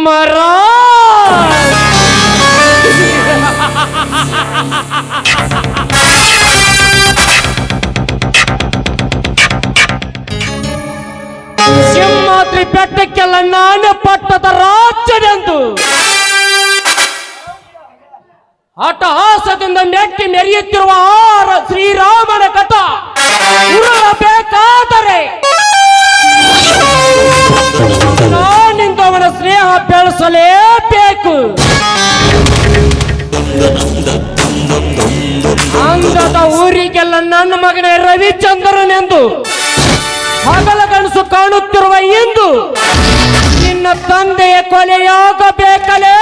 ಸಿಂಹರಾಜ್ ಸಿಂಹಾದ್ರಿ ಬೆಟ್ಟಕ್ಕೆಲ್ಲ ನಾನು ಪಟ್ಟದ ರಾಜ್ಯನೆಂದು ಅಟ್ಟಹಾಸದಿಂದ ಮೆಟ್ಟಿ ಮೆರೆಯುತ್ತಿರುವ ಶ್ರೀರಾಮನ ಕಥ ಉರುಳಬೇಕಾದರೆ ನಾನಿಂದ ಅವನ ಸ್ನೇಹ ಬೆಳೆಸಲೇಬೇಕು. ಅಂಗದ ಊರಿಗೆಲ್ಲ ನನ್ನ ಮಗನೇ ರವಿಚಂದ್ರನೆಂದು ಹಗಲಗನಸು ಕಾಣುತ್ತಿರುವ ಇಂದು ನಿನ್ನ ತಂದೆಯ ಕೊಲೆಯಾಗಬೇಕಲೇ.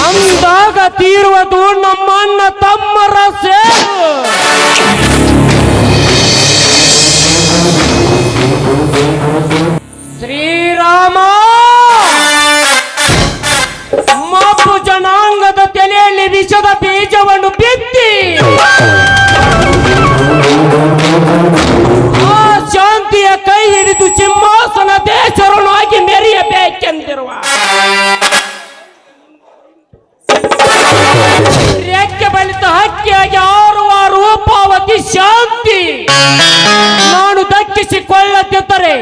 ಅಂದಾಗ ತೀರುವುದು ನಮ್ಮಣ್ಣ ತಮ್ಮರ ಸೇರು. ಶ್ರೀರಾಮ ಮಬ್ಬು ಜನಾಂಗದ ತಲೆಯಲ್ಲಿ ವಿಷದ ಬೀಜವನ್ನು ಬಿತ್ತಿ ಆ ಶಾಂತಿಯ ಕೈ ಹಿಡಿದು ಸಿಂಹಾಸನ ದೇಶರನಾಗಿ ಮೆರೆಯಬೇಕೆಂದಿರುವ ರೆಕ್ಕೆ ಬಲಿತ ಹಕ್ಕಿಯಾಗಿ ಆರುವ ರೂಪಾವತಿ ಶಾಂತಿ ನಾನು ದಕ್ಕಿಸಿಕೊಳ್ಳದಿದ್ದರೆ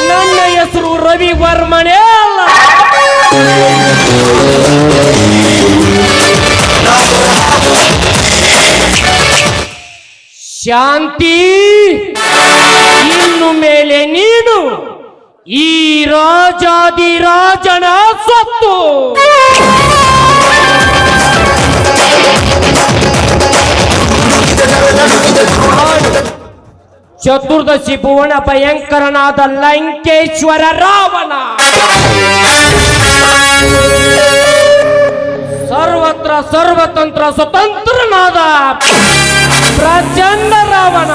ನನ್ನ ಹೆಸರು ರವಿವರ್ಮನೇ ಅಲ್ಲ. ಶಾಂತಿ, ಇನ್ನು ಮೇಲೆ ನೀನು ಈ ರಾಜಾದಿರಾಜನ ಸೊತ್ತು. ಚತುರ್ದಶಿ ಭುವನ ಭಯಂಕರನಾದ ಲಂಕೇಶ್ವರ ರಾವಣ, ಸರ್ವತ್ರ ಸರ್ವತಂತ್ರ ಸ್ವತಂತ್ರನಾದ ಪ್ರಚಂಡ ರಾವಣ,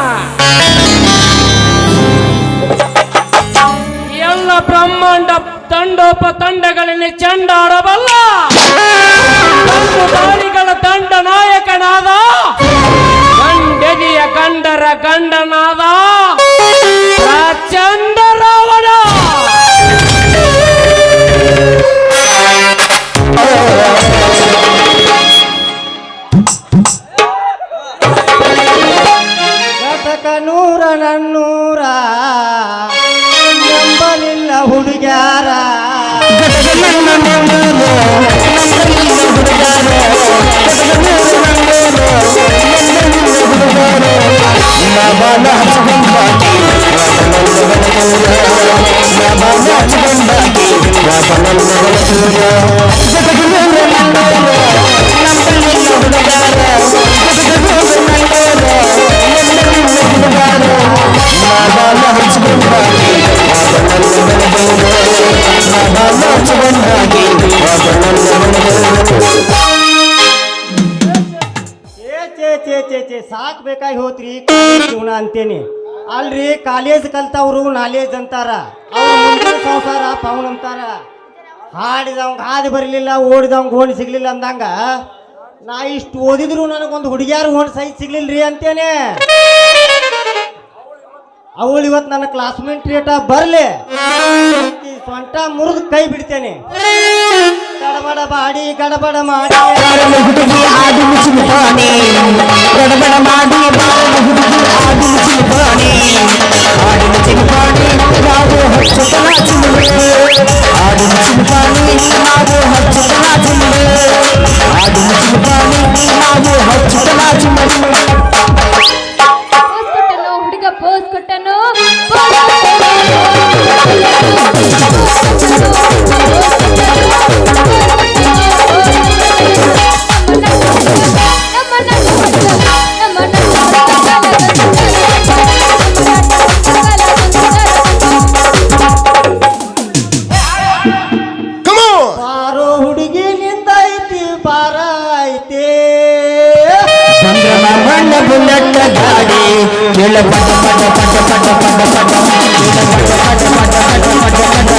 ಎಲ್ಲ ಬ್ರಹ್ಮಾಂಡ ತಂಡೋಪತಂಡಗಳಲ್ಲಿ ಚಂಡಾಡಬಲ್ಲ ದಾಳಿಗಳ ದಂಡ ನಾಯಕನಾದ ಗಂಡೆದಿಯ ಗಂಡರ ಗಂಡನಾದ ಪ್ರಚಂಡ ರಾವಣ. ಘಟಕ ನೂರ ನನ್ನೂರ ನಂಬಲಿಲ್ಲ ಹುಡುಗ್ಯಾರ, ಸಾಕ್ ಬೇಕಾಗಿ ಹೋತ್ರಿ ಜೀವನ ಅಂತೇನಿ ಅಲ್ರಿ. ಕಾಲೇಜ್ ಕಲ್ತವ್ರು ನಾಲೇಜ್ ಅಂತಾರ, ಅವ್ರ ಮುಂದಿನ ಸಂಸಾರ ಪವನ್ ಅಂತಾರ. ಹಾಡಿದವಂಗ ಹಾದಿ ಬರಲಿಲ್ಲ, ಓಡಿದವಂಗ ಓಣಿ ಸಿಗ್ಲಿಲ್ಲ ಅಂದಂಗ ನಾ ಇಷ್ಟು ಓದಿದ್ರು ನನಗೊಂದು ಹುಡುಗಿಯಾರು ಓಣಿ ಸೈಜ್ ಸಿಗ್ಲಿಲ್ರಿ ಅಂತೇನೆ. ಅವಳು ಇವತ್ತು ನನ್ನ ಕ್ಲಾಸ್ಮೇಟ್ ರೇಟ ಬರ್ಲಿ ಸೊಂಟ ಮುರಿದು ಕೈ ಬಿಡ್ತೇನೆ. ಗಡಬಡ ಬಾಡಿ ಗಡಬಡ ಮಾಡಿ ಗಡಬಡ ಮಾಡಿ ಹುಡುಗ ಪೋಸ್ ಕೊಟ್ಟನು. ಬಾರೋ ಹುಡುಗಿ ನಿಂದ ಬುಲೆಟ್ ಗಾಡಿ ಕೇಳ ಪಟ ಪಟ ಪಟ ಪಟ ಪಟ ಪಟ ಕೇಳ ಪಟ ಪಟ ಪಟ ಪಟ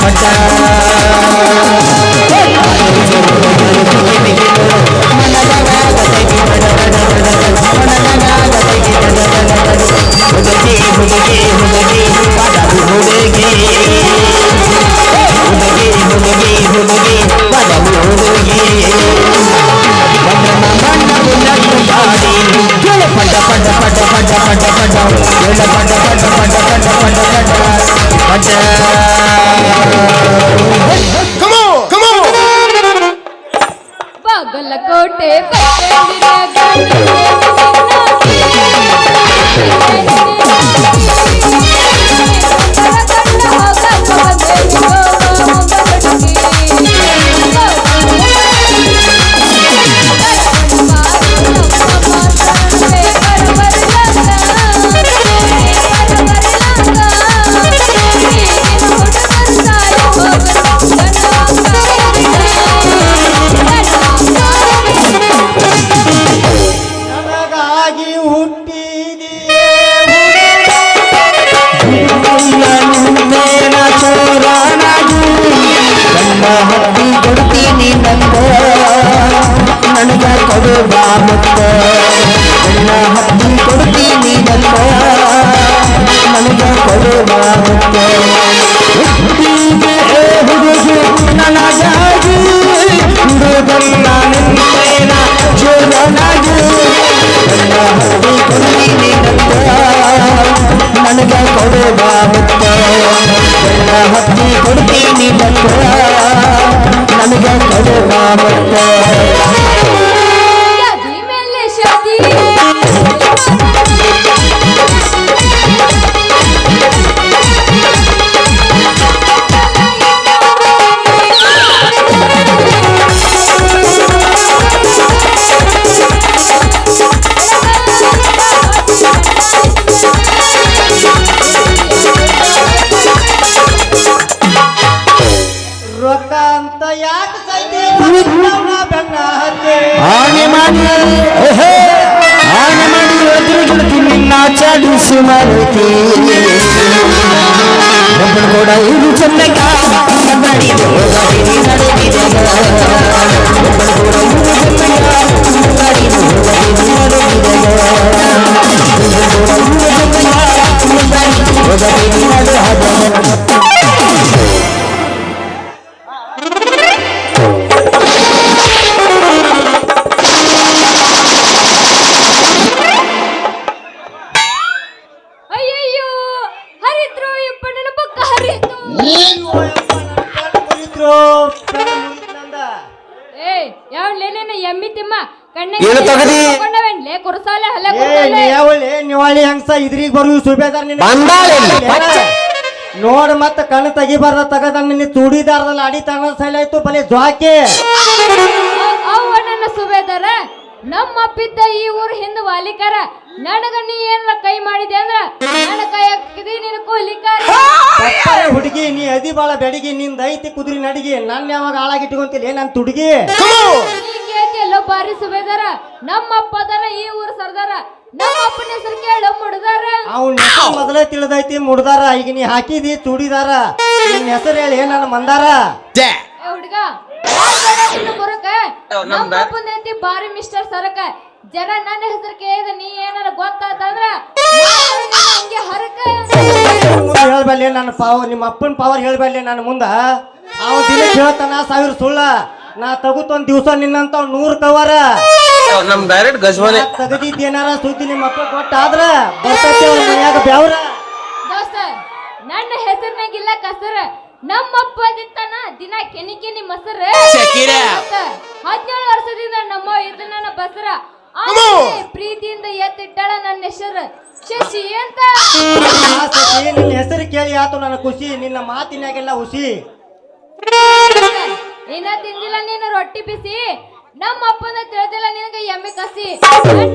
ಪಟ ಹುಡುಗಿ ಹುಡುಗಿ ಹುಡುಗಿ ಪದವು ಹುಡುಗಿ ಹುಡುಗಿ ಹುಡುಗಿ ಹುಡುಗಿ ಪದವು ಹುಡುಗಿ ಬಣ್ಣ ಬುಲೆಟ್ ಗಾಡಿ ಕೇಳ ಪಟ ಪಟ ಪಟ ಪಟ ಪಟ ಪಟ ಕೇಳ ಪಟ ಪಟ ಪಟ ಪಟ ಪಟ ಪಟ ಬಾಗಲಕೋಟೆ ನನಗಾಗಿ ಹುಟ್ಟಿದಿ ಮೇನ ಚೋರಾನಾಗಿ ಗಂಡ ಹತ್ತಿ ಕೊಡ್ತೀನಿ ನಂದ ನನಗ ಕೊಡುವ ಮುತ್ತ ಗಂಡ ಹತ್ತಿ ಕೊಡ್ತೀನಿ ನಂದ ನನಗ ಕೊಡುವ ಮುತ್ತ ಹುಟ್ಟಿಗೆ ಹುಡುಗಿ ನನಗಾಗಿ ಹುಡುಗಲ್ಲ ನಿನ್ನೇನ ಚೋರನಾಗಿ ಗಂಡ ಹತ್ತಿ ಕೊಡ್ತೀನಿ ನಂದ ನನಗ ಕೊಡುವ ಮುತ್ತ ಗಂಡ ಹತ್ತಿ ಕೊಡ್ತೀನಿ ನಂದ ನನಗ ಕೊಡುವ ಮುತ್ತ ಯಾದಿ ಮೇಲೆ ಶಾದಿ ರೊಕ್ಕ ಅಂತ ಯಾಕೆ ಸೈತಿ ಬೆನ್ನ ಹತ್ತಿ ಆನೆ ಮಾಡಿ ಆನೆ ಮಾಡಿ ಎದುರುಗಿಡ್ತಿ ನಿನ್ನ ಚಾಡಿಸಿ ಮರುತಿ ಒಬ್ಬಳು ಕೂಡ ಇದು ಚೆನ್ನಕ ನಡೆದು ಹೋಗಿ ನಡೆದಿದೆ ಒಬ್ಬಳು ಕೂಡ ಇದು ಚೆನ್ನಕ ನಡೆದು ಹೋಗಿ ನಡೆದಿದೆ ಹೋಗಿ ನಡೆದ ಅಯ್ಯಯ್ಯೋ ಹರಿದ್ರು ಇಪ್ಪ ನನ್ನ ಪಕ್ಕ ಹರಿತು ಏ ಯಾವ್ಲೇನೇನ ಎಮ್ಮಿ ತಿಮ್ಮ ಏನು ತಗದಿ? ಕಣ್ಣೆ ಕುರ್ಸಾಲೆ ಹಲ್ಲೆ ಏ ಕುರ್ಸಾಲೆ ನೇವಳಿ ನಿವಾಳಿ ಹಂಗಸ ಇದ್ರಿಗೆ ಬರು ಸುಬೇದಾರ್ ನಿನ್ನ ನೋಡ್ ಮತ್ತ ಕಣ್ಣು ತೆಗಿಬಾರ್ದ ತಗದ ನಿನ್ನ ಚೂಡಿದಾರದಲ್ಲಿ ಅಡಿ ತನ ಸೈಲ್ ಆಯ್ತು ಬಲೆ ಜ್ವಾಕೆ ಅವ್ವ ನನ್ನ ಸುಬೇದಾರ ನಮ್ಮ ಅಪ್ಪಿದ್ದ ಈ ಊರ್ ಹಿಂದ ವಾಲಿಕಾರ ನನಗ ನೀ ಏನಾರ ಕೈ ಮಾಡಿದೆ ಅಂದ್ರ ನನ್ನ ಕೈ ಹಾಕಿದಿ ನಿನ್ನ ಕೊಹ್ಲಿಕಾರ ತಪ್ಪರೆ ಹುಡುಗಿ ನೀ ಅದಿ ಬಾಳ ಬೆಡಿಗಿ ನಿಂದ ಐತಿ ಕುದುರಿ ನಡಿಗಿ ನನ್ನ ಯಾವಾಗ ಹಾಳಾಗಿಟ್ಕೊಂತಿಲ್ಲ ನನ್ ತುಡುಗಿ ನೀ ಕೇಳ್ತಿಯಲ್ಲ ಬಾರಿ ಸುಬೇದಾರ ನಮ್ಮ ಅಪ್ಪ ಅದರ ಈ ಊರ್ ಸರ್ದಾರ ನಮ್ಮ ಅಪ್ಪನ ಹೆಸರು ಕೇಳ ಮುಡ್ದಾರ ಅವ್ನ ಹೆಸರು ಮೊದಲೇ ತಿಳಿದೈತಿ ಮುಡ್ದಾರ ಈಗ ನೀ ಹಾಕಿದಿ ಚೂಡಿದಾರ ನಿನ್ನ ಹೆಸರು ಹೇಳಿ ನನ್ನ ಮಂದಾರ ಏ ಹುಡ್ಗ ಬರಕ ನಮ್ಮ ಅಪ್ಪನ ಐತಿ ಬಾರಿ ಮಿಸ್ಟರ್ ಸರಕ ಜರ ನನ್ನ ಹೆಸರು ಕೇಳಿದ ನೀ ಏನಾರ ಗೊತ್ತಾತಂದ್ರ ಹಂಗೆ ಹರಕ ಹೇಳ್ಬಲ್ಲೆ ನನ್ನ ಪಾವರ್ ನಿಮ್ಮ ಅಪ್ಪನ ಪವರ್ ಹೇಳ್ಬಲ್ಲೆ ನನ್ನ ಮುಂದ ಅವ ದಿನಕ್ಕೆ ಹೇಳ್ತಾನ 1000 ಸುಳ್ಳ ನಾ ತಗುತ್ತೊಂದ್ ದಿವ್ಸ ನಿನ್ನಂತ 100 ಕವರ ನಮ್ ಡೈರೆಕ್ಟ್ ಗಜ್ವಾನೆ ತಗದಿದ್ದೇನಾರ ಸುದ್ದಿ ನಿಮ್ಮ ಅಪ್ಪ ಕೊಟ್ಟಾದ್ರ ಬರ್ತೈತಿ ಅವ್ರ ಮನ್ಯಾಗ ಬ್ಯಾವ್ರ ದೋಸ್ತ ನನ್ನ ಹೆಸರಿನಾಗಿಲ್ಲ ಕಸರ ನಮ್ಮ ಅಪ್ಪ ದಿತ್ತಾನ ದಿನ ಕೆನಿ ಕೆನಿ ಮೊಸರ 17 ವರ್ಷದಿಂದ ನಮ್ಮ ಇದು ನನ್ನ ಬಸರ ಆಮೇಲೆ ಪ್ರೀತಿಯಿಂದ ಎತ್ತಿಟ್ಟಾಳ ನನ್ನ ಹೆಸರು ಶಶಿ ಅಂತ ನಿನ್ನ ಹೆಸರು ಕೇಳಿ ಆತು ನನ್ನ ಖುಷಿ ನಿನ್ನ ಮಾತಿನಾಗೆಲ್ಲ ಹುಸಿ ಇನ್ನ ತಿಂದಿಲ್ಲ ನೀನು ರೊಟ್ಟಿ ಬಿಸಿ ನಮ್ಮ ಅಪ್ಪನ ತಿಳಿದಿಲ್ಲ ನಿನಗೆ ಎಮ್ಮೆ ಕಸಿ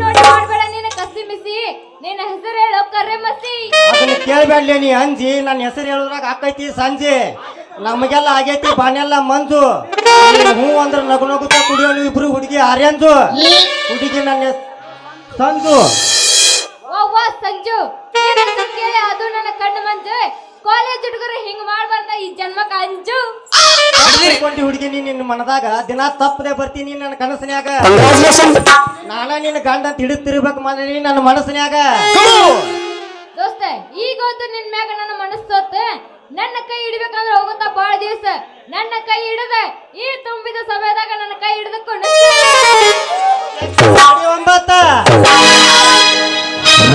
ನೋಡಿ ಮಾಡ್ಬೇಡ ನೀನು ಕಸಿ ಮಿಸಿ ನಿನ್ನ ಹೆಸರು ಹೇಳೋ ಕರೆ ಮಸಿ ಅದನ್ನ ಕೇಳ್ಬೇಡ್ಲಿ ನೀ ಅಂಜಿ ನನ್ನ ಹೆಸರು ಹೇಳುದ್ರಾಗ ಆಕೈತಿ ಸಂಜೆ ನಮಗೆಲ್ಲ ಆಗೈತಿ ಬಾನೆಲ್ಲ ಮಂಜು ನೀನ್ ಹೂ ಅಂದ್ರ ನಗು ನಗುತ್ತಾ ಕುಡಿಯೋನು ಇಬ್ರು ಹುಡುಗಿ ಆರ್ಯಂಜು ಹುಡುಗಿ ನನ್ನ ಸಂಜು ಅವ್ವ ಸಂಜು ನಿನ್ ಹೆಸ್ರು ಕೇಳಿ ಅದು ನನ್ನ ಕಣ್ಣು ಮಂಜು ಕಾಲೇಜ್ ಹುಡುಗರು ಹಿಂಗ್ ಮಾಡ್ಬಾರ್ದ ಈ ಜನ್ಮಕ್ಕ ಅಂಜು ಕೊಂಡಿ ಹುಡುಗಿ ನಿನ್ನ ಮನದಾಗ ದಿನ ತಪ್ಪದೆ ಬರ್ತೀನಿ ನನ್ನ ಕನಸಿನ್ಯಾಗ ನಾನ ನಿನ್ನ ಗಂಡ ಅಂತ ಹಿಡಿತಿರ್ಬೇಕು ಮನೆ ನನ್ನ ಮನಸ್ಸಿನ್ಯಾಗ ದೋಸ್ತ ಈಗ ಹೊತ್ತು ನಿನ್ ಮ್ಯಾಗ ನನ್ನ ಮನಸ್ಸು ಸೋತ ನನ್ನ ಕೈ ಹಿಡಿಬೇಕಂದ್ರೆ ಹೋಗುತ್ತಾ ಬಾಳ ದಿವಸ ನನ್ನ ಕೈ ಹಿಡದ ಈ ತುಂಬಿದ ಸಮಯದಾಗ ನನ್ನ ಕೈ ಹಿಡಿದುಕೊಂಡು 9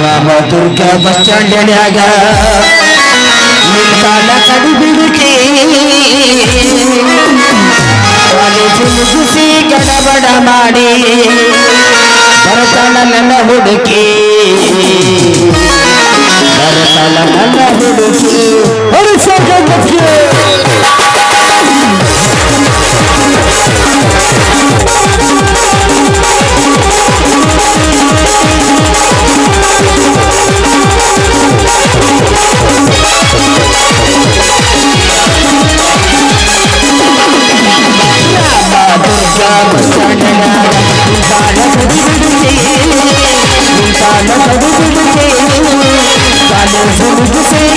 ರಾಮದುರ್ಗ ಬಸ್ ಸ್ಟ್ಯಾಂಡ್ಯಾಗ ನಿಂತಾಲ ಕಡಿ ಬಿಡುಕಿ ಕಾಲೇಜು ಮುಗಿಸಿ ಗಡಬಡ ಮಾಡಿ ಬರ್ತಾಳ ನನ್ನ ಹುಡುಕಿ ಬರ್ತಾಳ ನನ್ನ ಹುಡುಕಿ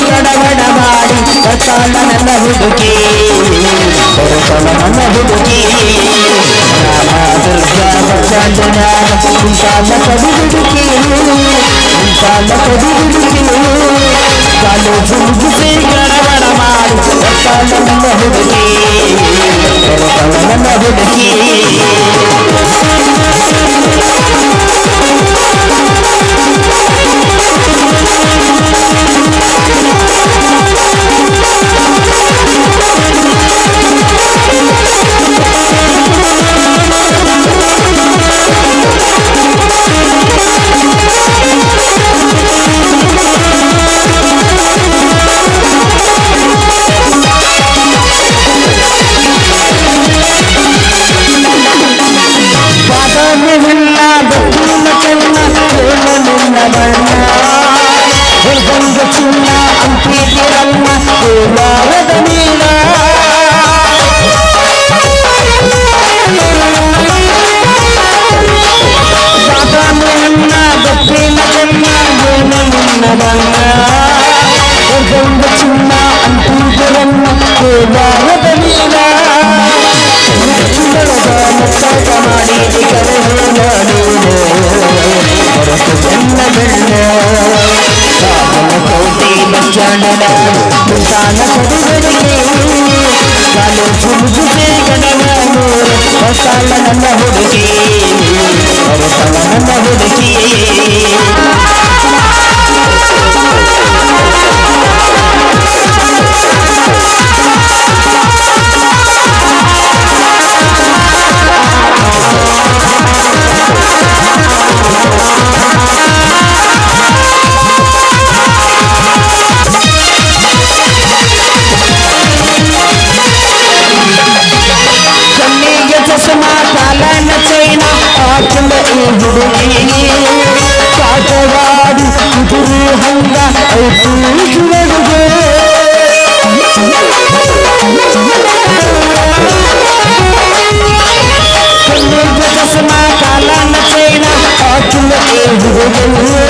ಗಡಬಡ ಮಾಡಿ ಬರ್ತಾಳ ನನ್ನ ಹುಡುಕಿ ಬರ್ತಾಳ ನನ್ನ ಹುಡುಕಿ ರಾಮದುರ್ಗ ಬಸ್ ಸ್ಟ್ಯಾಂಡ್ಯಾಗ ನಿಂತಾಳ ಕಡಿ ಹುಡುಕಿ ನಿಂತಾಳ ಕಡಿ ಹುಡುಕಿ ಕಾಲೇಜು ಮುಗಿಸಿ ಗಡಬಡ ಮಾಡಿ ಬರ್ತಾಳ ನನ್ನ ಹುಡುಗಿ ಬರ್ತಾಳ ನನ್ನ ಹುಡುಗಿ ಚಿನ್ನ ಅಂತಿರಲ್ಲ ಕೋಲಾರದ ನೀಲ ಬಾದಾಮಿಯನ್ನ ಗೊತ್ತಿನ ಚೆನ್ನ ಗೋಲನ್ನ ಬಣ್ಣ ಗಂಗ ಚಿನ್ನ ಅಂತಿರಲ್ಲ ಕೋಲಾರದ ನೀಲ ಮುತ್ತಾಟ ಮಾಡಿದ ಕರೆ ಹೊರತು ಚೆನ್ನ ಬೆಳ್ಳ ಕೋಟಿ ಬಚ್ಚಾಡಲ ಮುಂತಾನ ಕಡಿಗಳಿಗೆ ಕಾಲೇಜು ಮುಗಿಸಿ ಗಡಬಡ ಬರ್ತಾಳ ನನ್ನ ಹುಡುಗಿ ಬರ್ತಾಳ ನನ್ನ ಹುಡುಗಿ ಕಾಲನ ಚೈನ ಆಚಲ ಈ ಹುಡುಗಿ ಕಾಟವಾಡಿ ಕುದುರೆ ಹಂಗ ಐದು ಹುಡುಗೆ ಚಸ್ಮಾ ಕಾಲನ ಚೈನ ಆಚಲ ಈ ಹುಡುಗಿ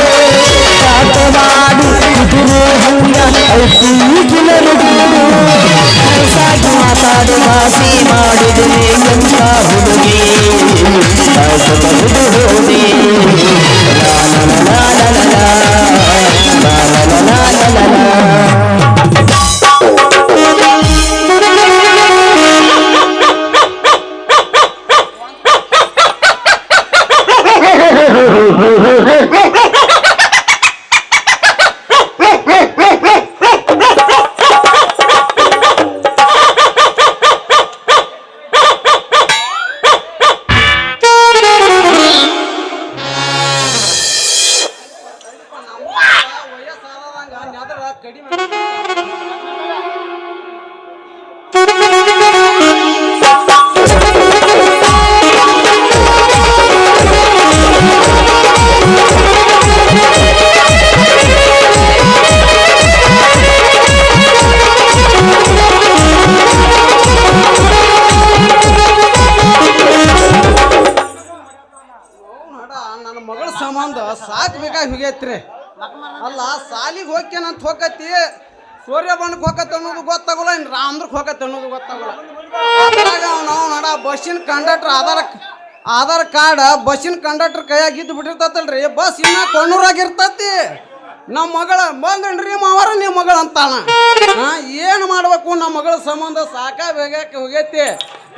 ಕಾಟವಾಡಿ ಕುದುರೆ ಹಂಗ ಐದು ಸಾಗಿ ಮಾತಾಡು ಮಾಸಿ ಮಾಡಿದೆ ಎಂತ ಹುಡುಗಿ ಹೋಗಿ ಸಂಬಂಧ ಸಾಕ್ ಬೇಕಾಗಿ ಹೋಗೈತ್ರಿ. ಅಲ್ಲ ಸಾಲಿಗೆ ಹೋಗ್ಕೇನಂತ ಹೋಗತಿ, ಸೂರ್ಯ ಬಣ್ಣಕ್ಕೆ ಹೋಗತ್ತೆ ಅನ್ನೋದು ಗೊತ್ತಾಗಲ್ಲ, ಇನ್ನು ರಾಮ್ದ್ರಕ್ಕೆ ಹೋಗತ್ತೆ ಅನ್ನೋದು ಗೊತ್ತಾಗಲ್ಲ. ಅದ್ರಾಗ ನಾವು ನಡ ಬಸ್ಸಿನ ಕಂಡಕ್ಟರ್ ಆಧಾರ್ ಕಾರ್ಡ್ ಬಸ್ಸಿನ ಕಂಡಕ್ಟರ್ ಕೈಯಾಗ ಇದ್ದು ಬಿಟ್ಟಿರ್ತೈತಲ್ರಿ, ಬಸ್ ಇನ್ನ ಕೊಣ್ಣೂರಾಗ ಇರ್ತತಿ. ನಮ್ಮ ಮಗಳ ಬಂದನ್ರಿ ಮಾವಾರ ನಿಮ್ಮ ಮಗಳು ಅಂತಾನ. ಏನು ಮಾಡ್ಬೇಕು, ನಮ್ಮ ಮಗಳ ಸಂಬಂಧ ಸಾಕಾಗಿ ಹೋಗೈತಿ.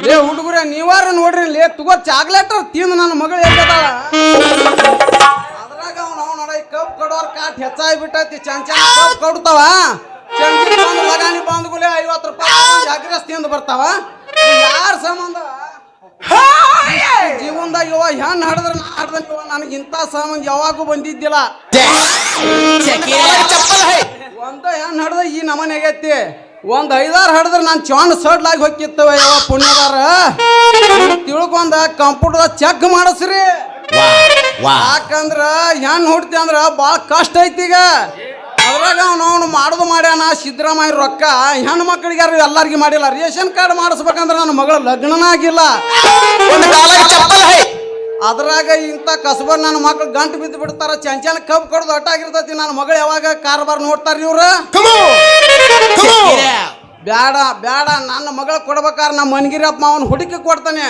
ಲೇ ಹುಡುಗರೇ ನೀವಾರ ನೋಡ್ರಿ, ಲೇ ತಗೋ ಚಾಕ್ಲೇಟ್ ತಿಂದು ನನ್ನ ಮಗಳು ಎಲ್ಲಿದಾಳ. ಅದ್ರಾಗ ನಾವು ನೋಡ ಈ ಕಪ್ ಕಡೋರ್ ಕಾಟ್ ಹೆಚ್ಚಾಗಿ ಬಿಟ್ಟೈತಿ. ಚಂಚ ಕಪ್ ಕಡ್ತಾವ, ಚಂಚಿ ಬಂದು ಲಗಾನಿ ಬಂದ್ಗುಲೆ 50 ರೂಪಾಯಿ ಜಾಗ್ರಸ್ ತಿಂದು ಬರ್ತಾವ. ಯಾರ ಸಂಬಂಧ ಜೀವನದಾಗ ಇವ ಹೆಣ್ಣು ಹಡಿದ್ರೆ ನನಗೆ ಇಂಥ ಸಂಬಂಧ ಯಾವಾಗೂ ಬಂದಿದ್ದಿಲ್ಲ. ಒಂದ ಹೆಣ್ಣು ಹಡ್ದ ಈ ನಮನೆ ಆಗೈತಿ, ಒಂದ್ 5-6 ಹಡಿದ್ರೆ ನಾನು ಚೊಂಡ್ ಸಡ್ಲಾಗಿ ಹೋಗಿತ್ತವ. ಯಾವ ಪುಣ್ಯದಾರ ತಿಳ್ಕೊಂಡ ಕಂಪ್ಯೂಟರ್ ಚೆಕ್ ಮಾಡಿಸ್ರಿ. ಯಾಕಂದ್ರ ಹೆಣ್ಣು ಹುಡ್ತಿ ಅಂದ್ರ ಭಾಳ ಕಷ್ಟ ಐತಿ. ಈಗ ಅದ್ರಾಗ ಅವನು ಮಾಡೋದು ಮಾಡ್ಯಾನ ಸಿದ್ದರಾಮಯ್ಯ ರೊಕ್ಕ ಹೆಣ್ಣು ಮಕ್ಕಳಿಗೆ ಎಲ್ಲಾರ್ಗಿ ಮಾಡಿಲ್ಲ. ರೇಷನ್ ಕಾರ್ಡ್ ಮಾಡಿಸ್ಬೇಕಂದ್ರೆ ನನ್ನ ಮಗಳ ಲಗ್ನನ ಆಗಿಲ್ಲ. ಅದ್ರಾಗ ಇಂಥ ಕಸಬರ್ ನನ್ನ ಮಕ್ಳು ಗಂಟು ಬಿದ್ದು ಬಿಡ್ತಾರ. ಚಂಚನ ಕಬ್ಬು ಕಡ್ದು ಒಟ್ಟಾಗಿರ್ತೈತಿ. ನನ್ನ ಮಗಳು ಯಾವಾಗ ಕಾರ್ಬಾರ್ ನೋಡ್ತಾರ ಇವ್ರ. ಬ್ಯಾಡ ಬ್ಯಾಡ, ನನ್ನ ಮಗಳು ಕೊಡ್ಬೇಕಾರ ನಮ್ಮ ಮನ್ಗಿರಪ್ಪ ಮಾವನ್ ಹುಡುಕಿ ಕೊಡ್ತಾನೆ.